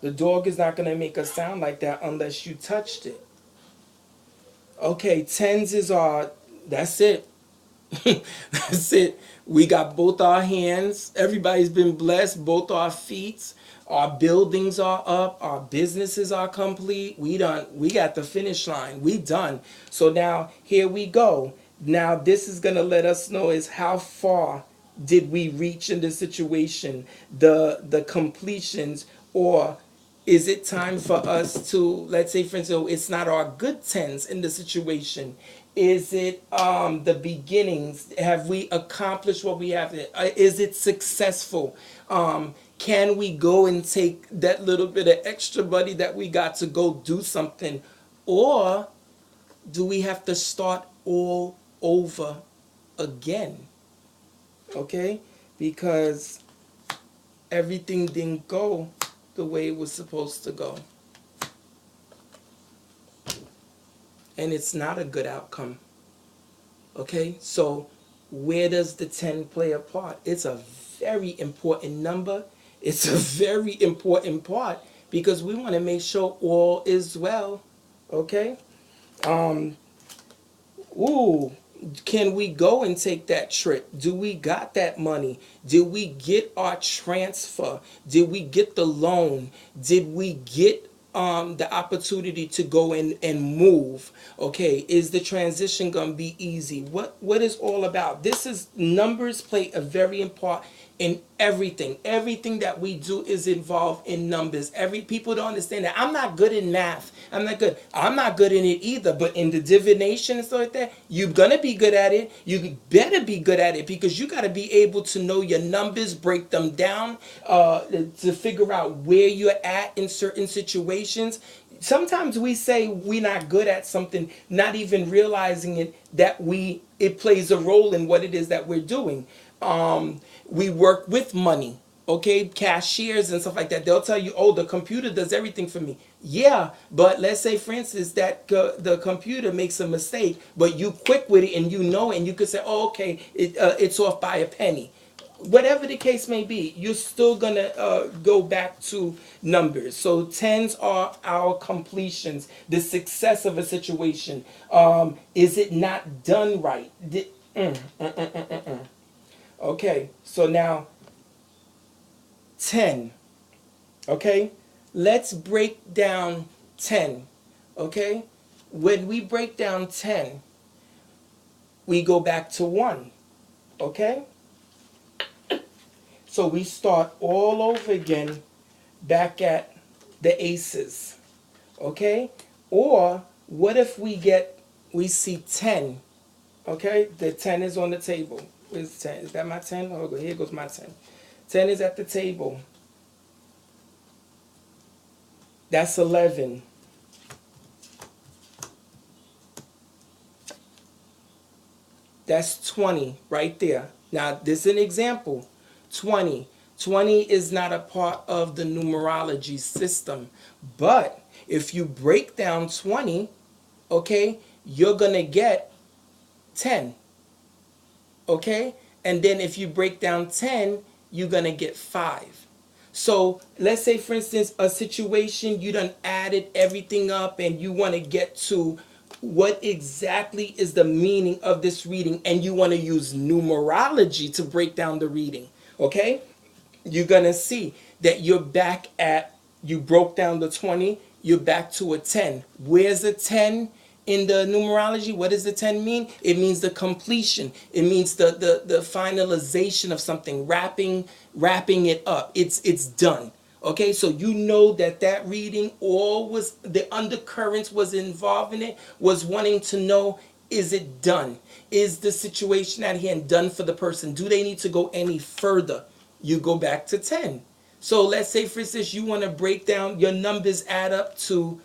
The dog is not going to make a sound like that unless you touched it. Okay, 10s is our, that's it. That's it. We got both our hands. Everybody's been blessed. Both our feet. Our buildings are up. Our businesses are complete. We got the finish line. We done. So now here we go. Now this is going to let us know is how far did we reach in the situation, the completions, or is it time for us to, let's say for instance, it's not our good tens in the situation. Is it the beginnings? Have we accomplished what we have? Is it successful? Can we go and take that little bit of extra money that we got to go do something? Or do we have to start all over again? Okay? Because everything didn't go the way it was supposed to go. And it's not a good outcome. Okay? So, where does the 10 play a part? It's a very important number. It's a very important part because we want to make sure all is well. Okay? Ooh, can we go and take that trip? Do we got that money? Did we get our transfer? Did we get the loan? Did we get the opportunity to go in and move? Okay, is the transition gonna be easy? What is all about? This is numbers play a very important in everything. Everything that we do is involved in numbers. Every people don't understand that. I'm not good in math. I'm not good. I'm not good in it either. But in the divination and stuff like that, you're gonna be good at it. You better be good at it because you gotta be able to know your numbers, break them down, to figure out where you're at in certain situations. Sometimes we say we're not good at something, not even realizing that it plays a role in what it is that we're doing. We work with money, okay, cashiers and stuff like that. They'll tell you, oh, the computer does everything for me. Yeah, but let's say for instance that the computer makes a mistake, but you quick with it and you know it, and you could say, oh, okay, it's off by a penny. Whatever the case may be, you're still gonna go back to numbers. So tens are our completions, the success of a situation. Is it not done right? Okay, so now 10. Okay, let's break down 10. Okay, when we break down 10, we go back to 1. Okay, so we start all over again back at the aces. Okay, or what if we see 10? Okay, the 10 is on the table. Where's 10? Is that my 10? Oh, here goes my 10. 10 is at the table. That's 11. That's 20 right there. Now, this is an example. 20. 20 is not a part of the numerology system. But if you break down 20, okay, you're going to get 10. Okay? And then if you break down 10, you're going to get 5. So let's say, for instance, a situation you done added everything up and you want to get to what exactly is the meaning of this reading, and you want to use numerology to break down the reading. Okay? You're going to see that you broke down the 20, you're back to a 10. Where's the 10 in the numerology? What does the 10 mean? It means the completion. It means the finalization of something, wrapping it up. It's done. Okay, so you know that reading, all was the undercurrents was involved in it, was wanting to know, is it done? Is the situation at hand done for the person? Do they need to go any further? You go back to 10. So let's say, for instance, you want to break down, your numbers add up to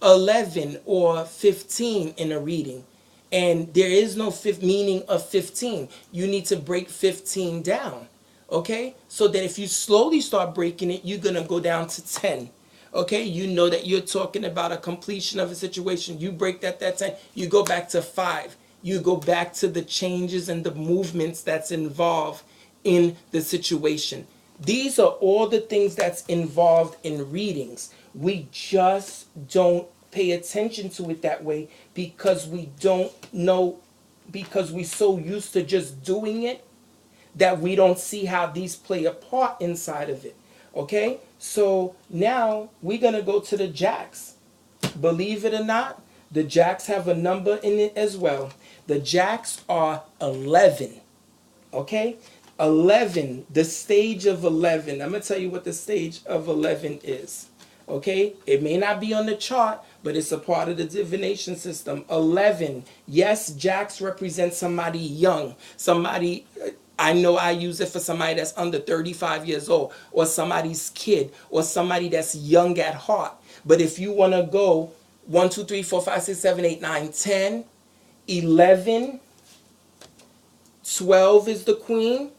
11 or 15 in a reading. And there is no fifth meaning of 15. You need to break 15 down. Okay? So that if you slowly start breaking it, you're going to go down to 10. Okay? You know that you're talking about a completion of a situation. You break that 10. You go back to 5. You go back to the changes and the movements that's involved in the situation. These are all the things that's involved in readings. We just don't pay attention to it that way because we don't know, because we're so used to just doing it that we don't see how these play a part inside of it. Okay? So now we're going to go to the jacks. Believe it or not, The jacks have a number in it as well. The jacks are 11. Okay? 11, the stage of 11. I'm going to tell you what the stage of 11 is. Okay? It may not be on the chart, but it's a part of the divination system. 11. Yes, jacks represent somebody young. Somebody, I know I use it for somebody that's under 35 years old, or somebody's kid, or somebody that's young at heart. But if you want to go 1, 2, 3, 4, 5, 6, 7, 8, 9, 10, 11, 12 is the queen,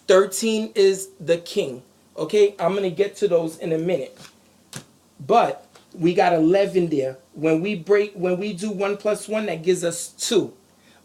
13 is the king. Okay, I'm going to get to those in a minute. But we got 11 there. When we do 1 plus 1, that gives us 2.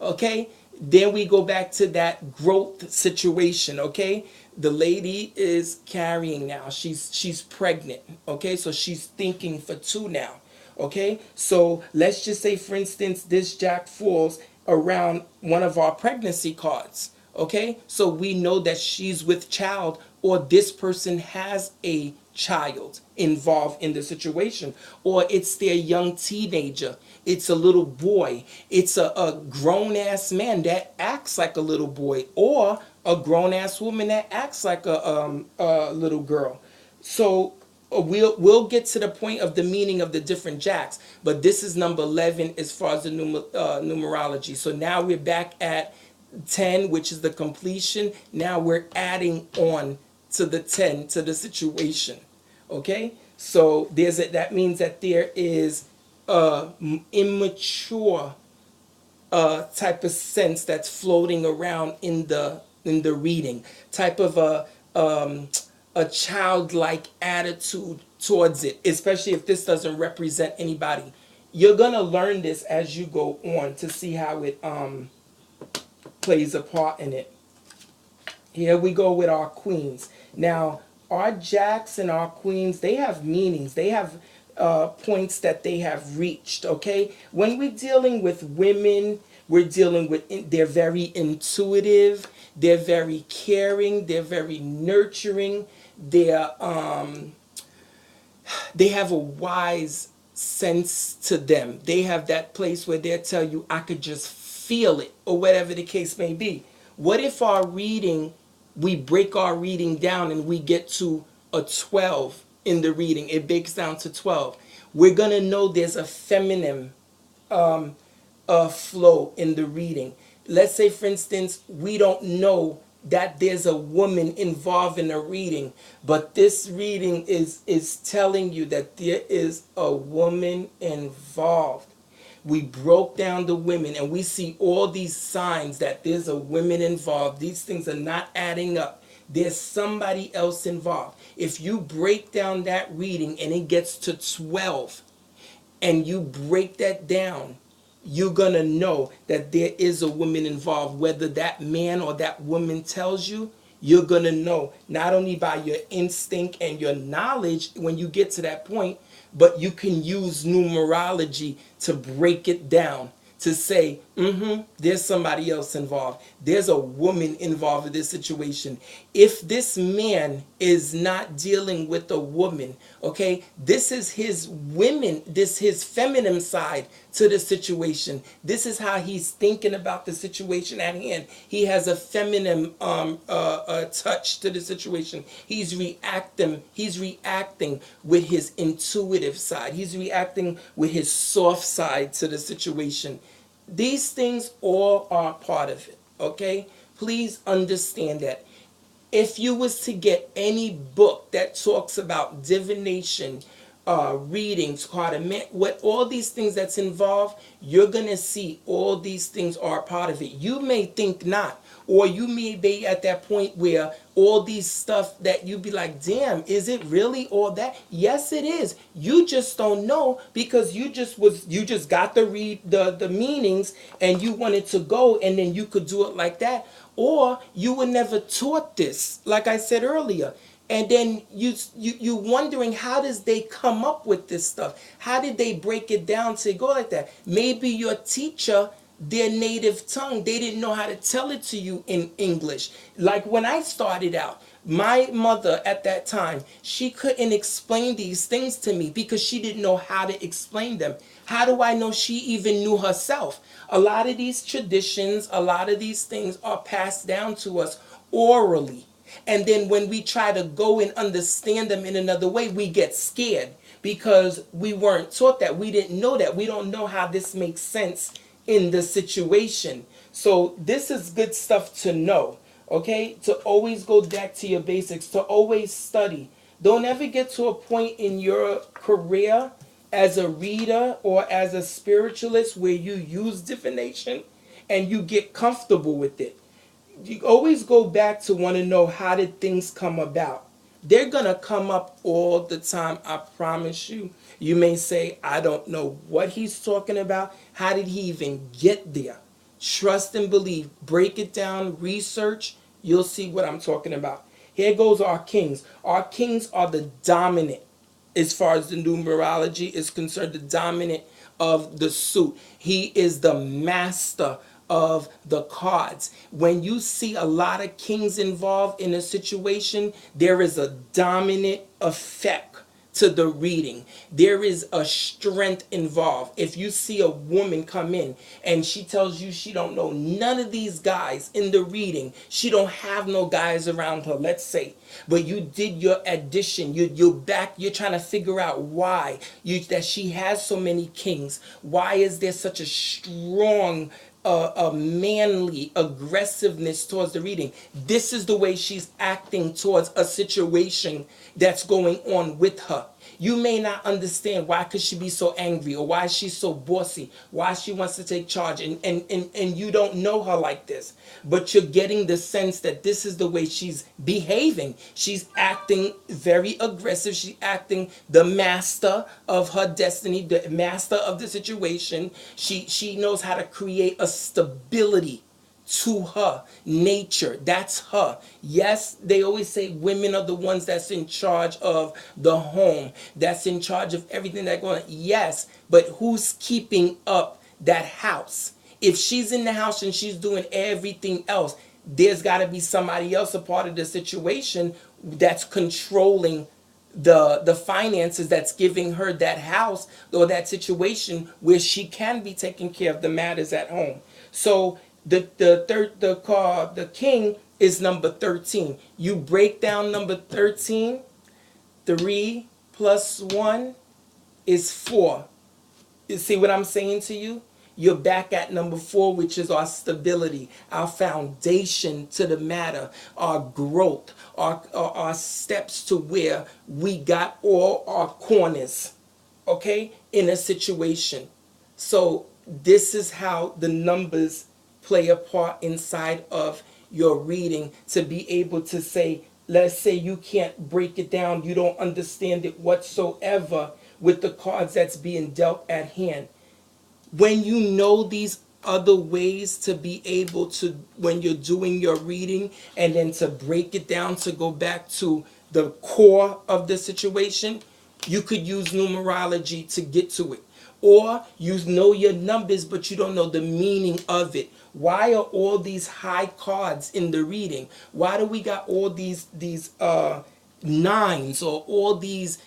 Okay, then we go back to that growth situation. Okay, the lady is carrying now. She's pregnant. Okay, so she's thinking for 2 now. Okay, so let's just say, for instance, this jack falls around one of our pregnancy cards. Okay, so we know that she's with child, or this person has a child involved in the situation, or it's their young teenager, it's a little boy, it's a grown-ass man that acts like a little boy, or a grown-ass woman that acts like a little girl. So we'll get to the point of the meaning of the different jacks, but this is number 11 as far as the numerology. So now we're back at 10, which is the completion. Now we're adding on to the 10 to the situation. Okay, so that means that there is a immature type of sense that's floating around in the reading, type of a childlike attitude towards it, especially if this doesn't represent anybody. You're gonna learn this as you go on to see how it plays a part in it. Here we go with our queens. Now, our jacks and our queens, they have meanings. They have points that they have reached, okay? When we're dealing with women, we're dealing with, they're very intuitive, they're very caring, they're very nurturing, they have a wise sense to them. They have that place where they'll tell you, I could just feel it, or whatever the case may be. What if our reading, we break our reading down and we get to a 12 in the reading? It breaks down to 12. We're going to know there's a feminine flow in the reading. Let's say, for instance, we don't know that there's a woman involved in a reading, but this reading is telling you that there is a woman involved. We broke down the women and we see all these signs that there's a woman involved. These things are not adding up. There's somebody else involved. If you break down that reading and it gets to 12 and you break that down, you're going to know that there is a woman involved. Whether that man or that woman tells you, you're going to know not only by your instinct and your knowledge when you get to that point, but you can use numerology to break it down, to say, there's somebody else involved. There's a woman involved in this situation. If this man is not dealing with a woman, okay, this is his women, this his feminine side to the situation. This is how he's thinking about the situation at hand. He has a feminine touch to the situation. He's reacting with his intuitive side. He's reacting with his soft side to the situation. These things all are part of it, okay? Please understand that. If you was to get any book that talks about divination, readings, what all these things that's involved, you're gonna see all these things are part of it. You may think not, or you may be at that point where all these stuff that you be like, damn, is it really all that? Yes, it is. You just don't know because you just got to read the meanings and you wanted to go and then you could do it like that, or you were never taught this, like I said earlier. And then you wondering, how does they come up with this stuff? How did they break it down to go like that? Maybe your teacher, their native tongue, they didn't know how to tell it to you in English. Like when I started out, My mother at that time, she couldn't explain these things to me because she didn't know how to explain them. How do I know she even knew herself? A lot of these traditions, a lot of these things are passed down to us orally. And then when we try to go and understand them in another way, we get scared because we weren't taught that. We didn't know that. We don't know how this makes sense in the situation. So this is good stuff to know. Okay, to always go back to your basics, to always study. Don't ever get to a point in your career as a reader or as a spiritualist where you use divination and you get comfortable with it. You always go back to want to know, how did things come about. They're going to come up all the time, I promise you. You may say, I don't know what he's talking about. How did he even get there? Trust and believe. Break it down, research. You'll see what I'm talking about. Here goes our kings. Our kings are the dominant, as far as the numerology is concerned, the dominant of the suit. He is the master of the cards. When you see a lot of kings involved in a situation, there is a dominant effect to the reading. There is a strength involved. If you see a woman come in and she tells you she don't know none of these guys in the reading, she don't have no guys around her, let's say, but you did your addition, you're trying to figure out why that she has so many kings. Why is there such a strong a manly aggressiveness towards the reading? This is the way she's acting towards a situation that's going on with her. You may not understand why could she be so angry, or why she's so bossy, why she wants to take charge, and you don't know her like this, but you're getting the sense that this is the way she's behaving. She's acting very aggressive. She's acting the master of her destiny, the master of the situation. She knows how to create a stability to her nature. That's her. Yes, they always say women are the ones that's in charge of the home, that's in charge of everything that's going on. Yes, but who's keeping up that house? If she's in the house and she's doing everything else, there's got to be somebody else a part of the situation that's controlling the finances, that's giving her that house or that situation where she can be taking care of the matters at home. So the king is number 13. You break down number 13, 3 plus 1 is 4. You see what I'm saying to you? You're back at number 4, which is our stability, our foundation to the matter, our growth, our steps to where we got all our corners, okay, in a situation. So this is how the numbers play a part inside of your reading, to be able to say, let's say you can't break it down, you don't understand it whatsoever with the cards that's being dealt at hand. When you know these other ways to be able to, when you're doing your reading, and then to break it down to go back to the core of the situation, you could use numerology to get to it. Or you know your numbers, but you don't know the meaning of it. Why are all these high cards in the reading? Why do we got all these nines, or all these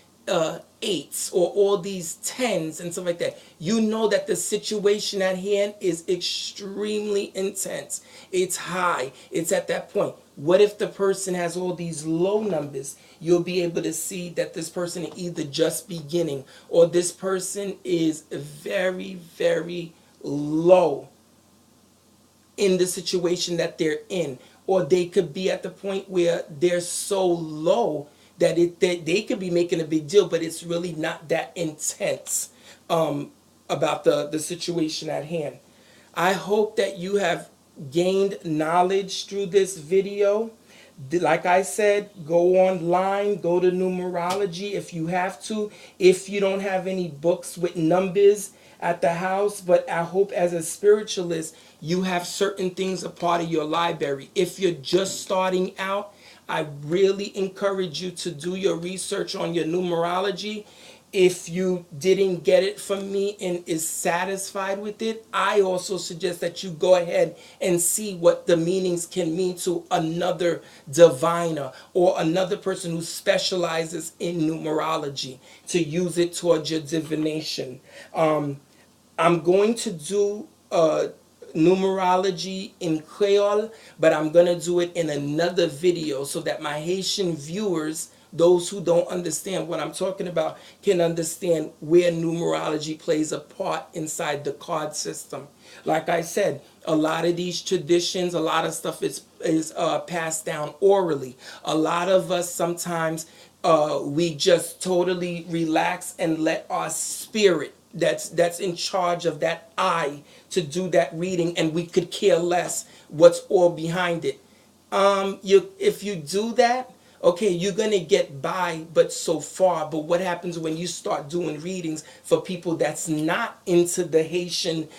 eights, or all these tens and stuff like that? You know that the situation at hand is extremely intense. It's high. It's at that point. What if the person has all these low numbers? You'll be able to see that this person is either just beginning, or this person is very, very low in the situation that they're in. Or they could be at the point where they're so low that they could be making a big deal, but it's really not that intense about the situation at hand. I hope that you have gained knowledge through this video. Like I said, go online, go to numerology if you have to. If you don't have any books with numbers at the house, but I hope as a spiritualist, you have certain things a part of your library. If you're just starting out, I really encourage you to do your research on your numerology. If you didn't get it from me and is satisfied with it, I also suggest that you go ahead and see what the meanings can mean to another diviner or another person who specializes in numerology to use it towards your divination. I'm going to do numerology in Creole, but I'm going to do it in another video so that my Haitian viewers, those who don't understand what I'm talking about, can understand where numerology plays a part inside the card system. Like I said, a lot of these traditions, a lot of stuff is passed down orally. A lot of us sometimes we just totally relax and let our spirit that's in charge of that eye to do that reading, and we could care less what's all behind it. You if you do that, okay, you're gonna get by, but so far. But what happens when you start doing readings for people that's not into the Haitian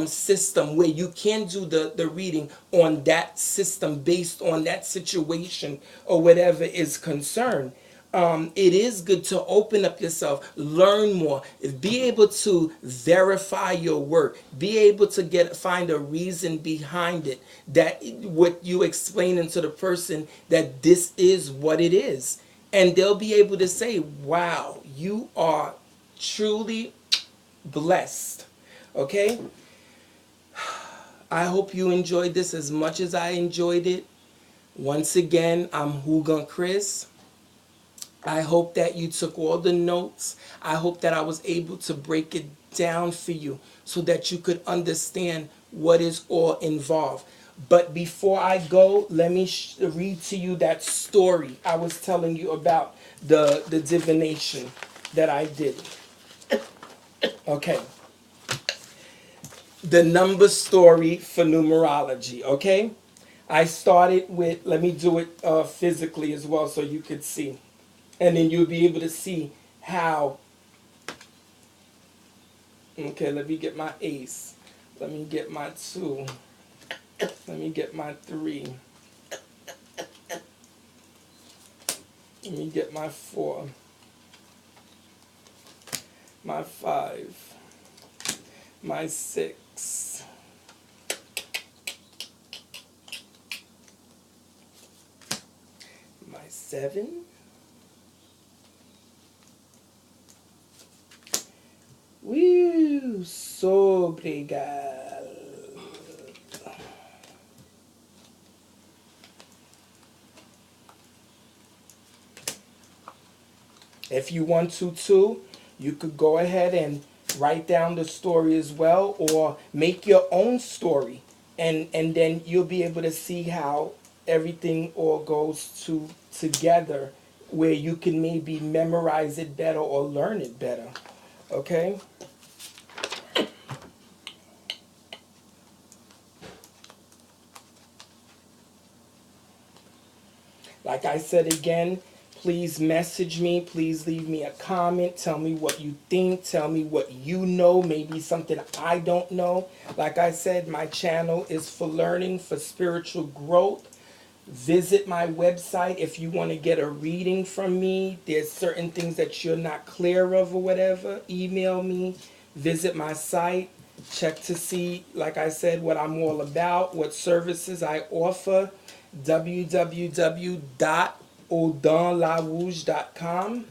system, where you can do the reading on that system based on that situation or whatever is concerned? It is good to open up yourself, learn more, be able to verify your work, be able to find a reason behind it, that what you explaining to the person that this is what it is, and they'll be able to say, wow, you are truly blessed. Okay, I hope you enjoyed this as much as I enjoyed it. Once again, I'm Hugon Chris. I hope that you took all the notes. I hope that I was able to break it down for you so that you could understand what is all involved. But before I go, let me read to you that story I was telling you about, the divination that I did. Okay. The number story for numerology, okay? I started with, let me do it physically as well so you could see. And then you'll be able to see how. Okay, let me get my ace. Let me get my 2. Let me get my 3. Let me get my 4. My 5. My 6. My 7. So obrigado. If you want to too, you could go ahead and write down the story as well, or make your own story, and then you'll be able to see how everything all goes together, where you can maybe memorize it better or learn it better. Okay? Like I said again, please message me. Please leave me a comment. Tell me what you think. Tell me what you know. Maybe something I don't know. Like I said, my channel is for learning, for spiritual growth. Visit my website if you want to get a reading from me. There's certain things that you're not clear of or whatever. Email me. Visit my site. Check to see, like I said, what I'm all about, what services I offer. www.audinlarouge.com.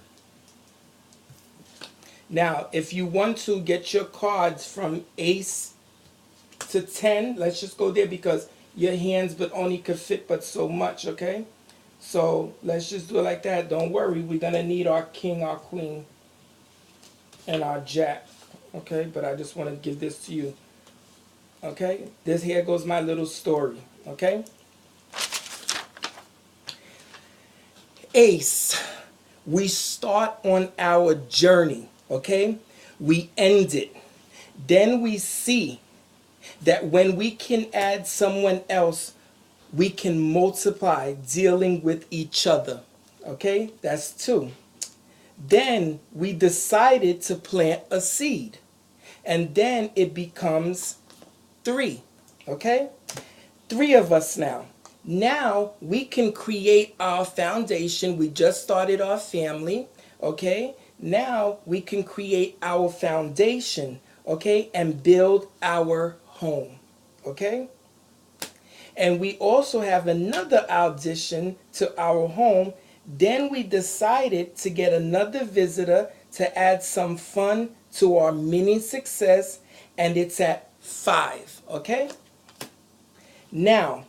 Now, if you want to get your cards from ace to 10, let's just go there because your hands but only could fit but so much, okay? So let's just do it like that. Don't worry, we're gonna need our king, our queen, and our jack, okay? But I just want to give this to you, okay? This here goes my little story, okay? Ace, we start on our journey, okay? We end it. Then we see that when we can add someone else, we can multiply dealing with each other, okay? That's 2. Then we decided to plant a seed, and then it becomes 3, okay? 3 of us now. Now we can create our foundation. We just started our family, okay? Now we can create our foundation, okay, and build our home, okay? And we also have another addition to our home. Then we decided to get another visitor to add some fun to our mini success, and it's at 5, okay? Now,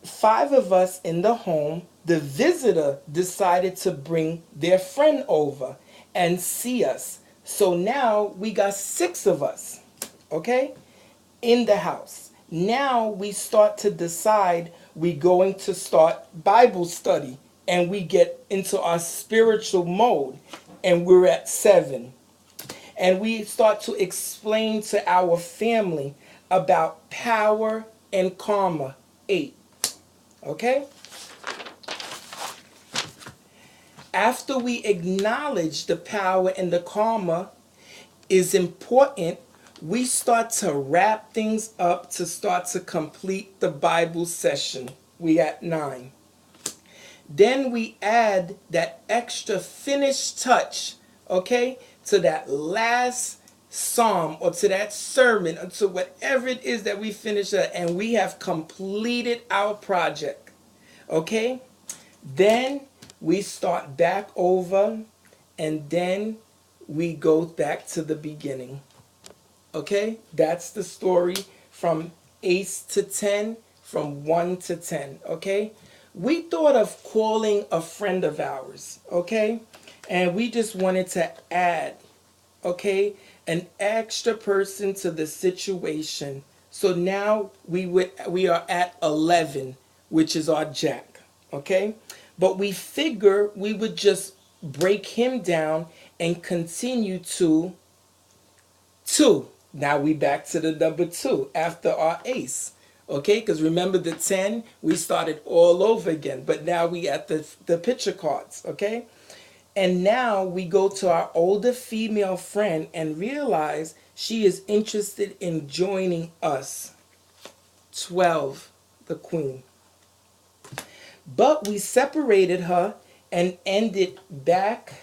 5 of us in the home, the visitor decided to bring their friend over and see us. So now we got 6 of us, okay, in the house. Now we start to decide we're going to start Bible study, and we get into our spiritual mode, and we're at 7. And we start to explain to our family about power and karma, 8. Okay? After we acknowledge the power and the karma is important, we start to wrap things up to start to complete the Bible session. We at 9. Then we add that extra finished touch, okay, to that last psalm or to that sermon or to whatever it is that we finish at, and we have completed our project, okay? Then we start back over, and then we go back to the beginning. Okay? That's the story from ace to 10, from 1 to 10. Okay? We thought of calling a friend of ours. Okay? And we just wanted to add, okay, an extra person to the situation. So now we are at 11, which is our jack. Okay? But we figure we would just break him down and continue to 2. Now we back to the number 2 after our ace. Okay, because remember the 10, we started all over again. But now we at the picture cards, okay? And now we go to our older female friend and realize she is interested in joining us. 12, the queen. But we separated her and ended back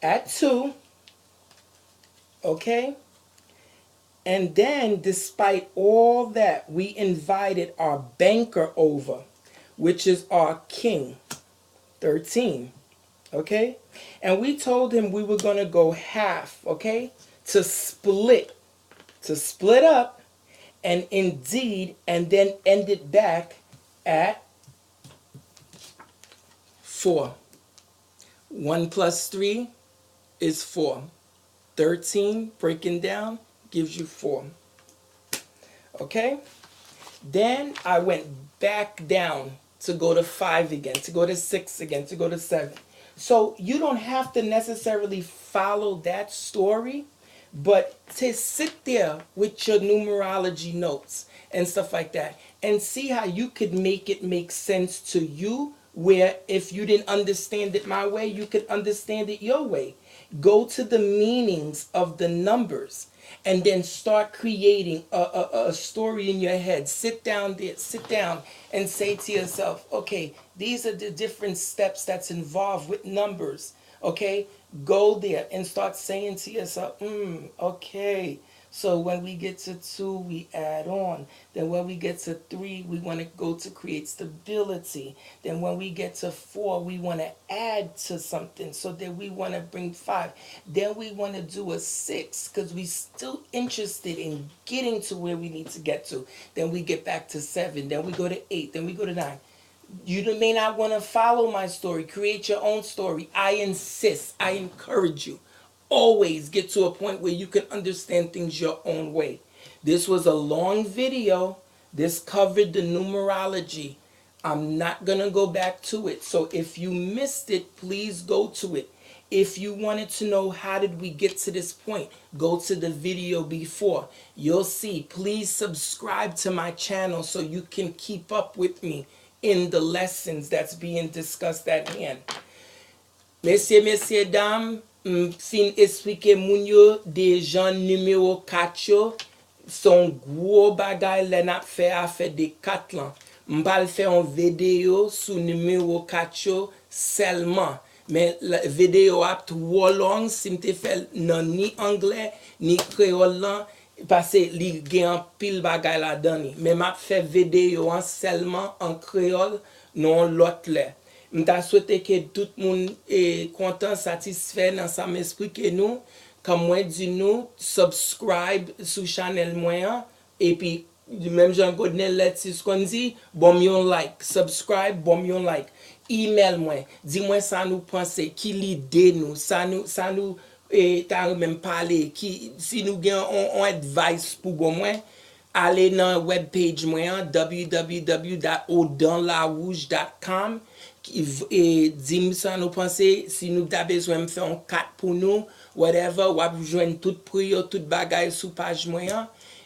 at 2. Okay? And then, despite all that, we invited our banker over, which is our king, 13. Okay? And we told him we were going to go half, okay? To split up, and indeed, and then end it back at 4. 1 plus 3 is 4. 13, breaking down, gives you 4. Okay? Then I went back down to go to 5 again, to go to 6 again, to go to 7. So you don't have to necessarily follow that story, but to sit there with your numerology notes and stuff like that and see how you could make it make sense to you, where if you didn't understand it my way, you could understand it your way. Go to the meanings of the numbers and then start creating a story in your head. Sit down and say to yourself, okay, these are the different steps that's involved with numbers. Okay, go there and start saying to yourself, okay, so when we get to 2, we add on. Then when we get to 3, we want to go to create stability. Then when we get to 4, we want to add to something. So then we want to bring 5. Then we want to do a 6 because we're still interested in getting to where we need to get to. Then we get back to 7. Then we go to 8. Then we go to 9. You may not want to follow my story. Create your own story. I insist. I encourage you. Always get to a point where you can understand things your own way. This was a long video. This covered the numerology. I'm not going to go back to it. So if you missed it, please go to it. If you wanted to know how did we get to this point, go to the video before. You'll see. Please subscribe to my channel so you can keep up with me in the lessons that's being discussed at hand. Messieurs, dames, fin explique moun yo de jan numéro 4 yo, son gros bagay lè nap fè a fè de 4 lan. m'pal faire une vidéo sur numéro 4 yo seulement. Mais la vidéo a trop long si m'te fait non ni anglais ni créole là parce que li gen en pile bagay la dedans. Mais m'a fait vidéo en seulement en créole non l'autre là. M'ta souhaité que tout le monde est content, satisfait dans sa esprit que nous, comme moi dit nous, subscribe sur channel moi et puis même Jean Godnel Let's qu'on dit, bon yon like, subscribe, bon yon like. Email moi, dis-moi ça nous penser, qui l'idée nous, ça nous et t'as même parlé, qui si nous gagnons on advice pour moi, allez dans webpage moi www.audanlarouge.com et dis-moi ça nous penser si nous avons besoin de faire un 4 pour nous, whatever, ou à joindre tout prière, tout bagaille sur page moi,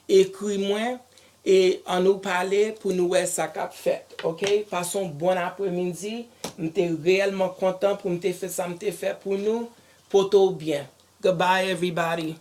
écris-moi et on nous parler pour nous voir ça qu'a fait, OK? Passons bon après-midi. J'étais réellement content pour me faire ça, me fait pour nous, pour tout bien. Goodbye everybody.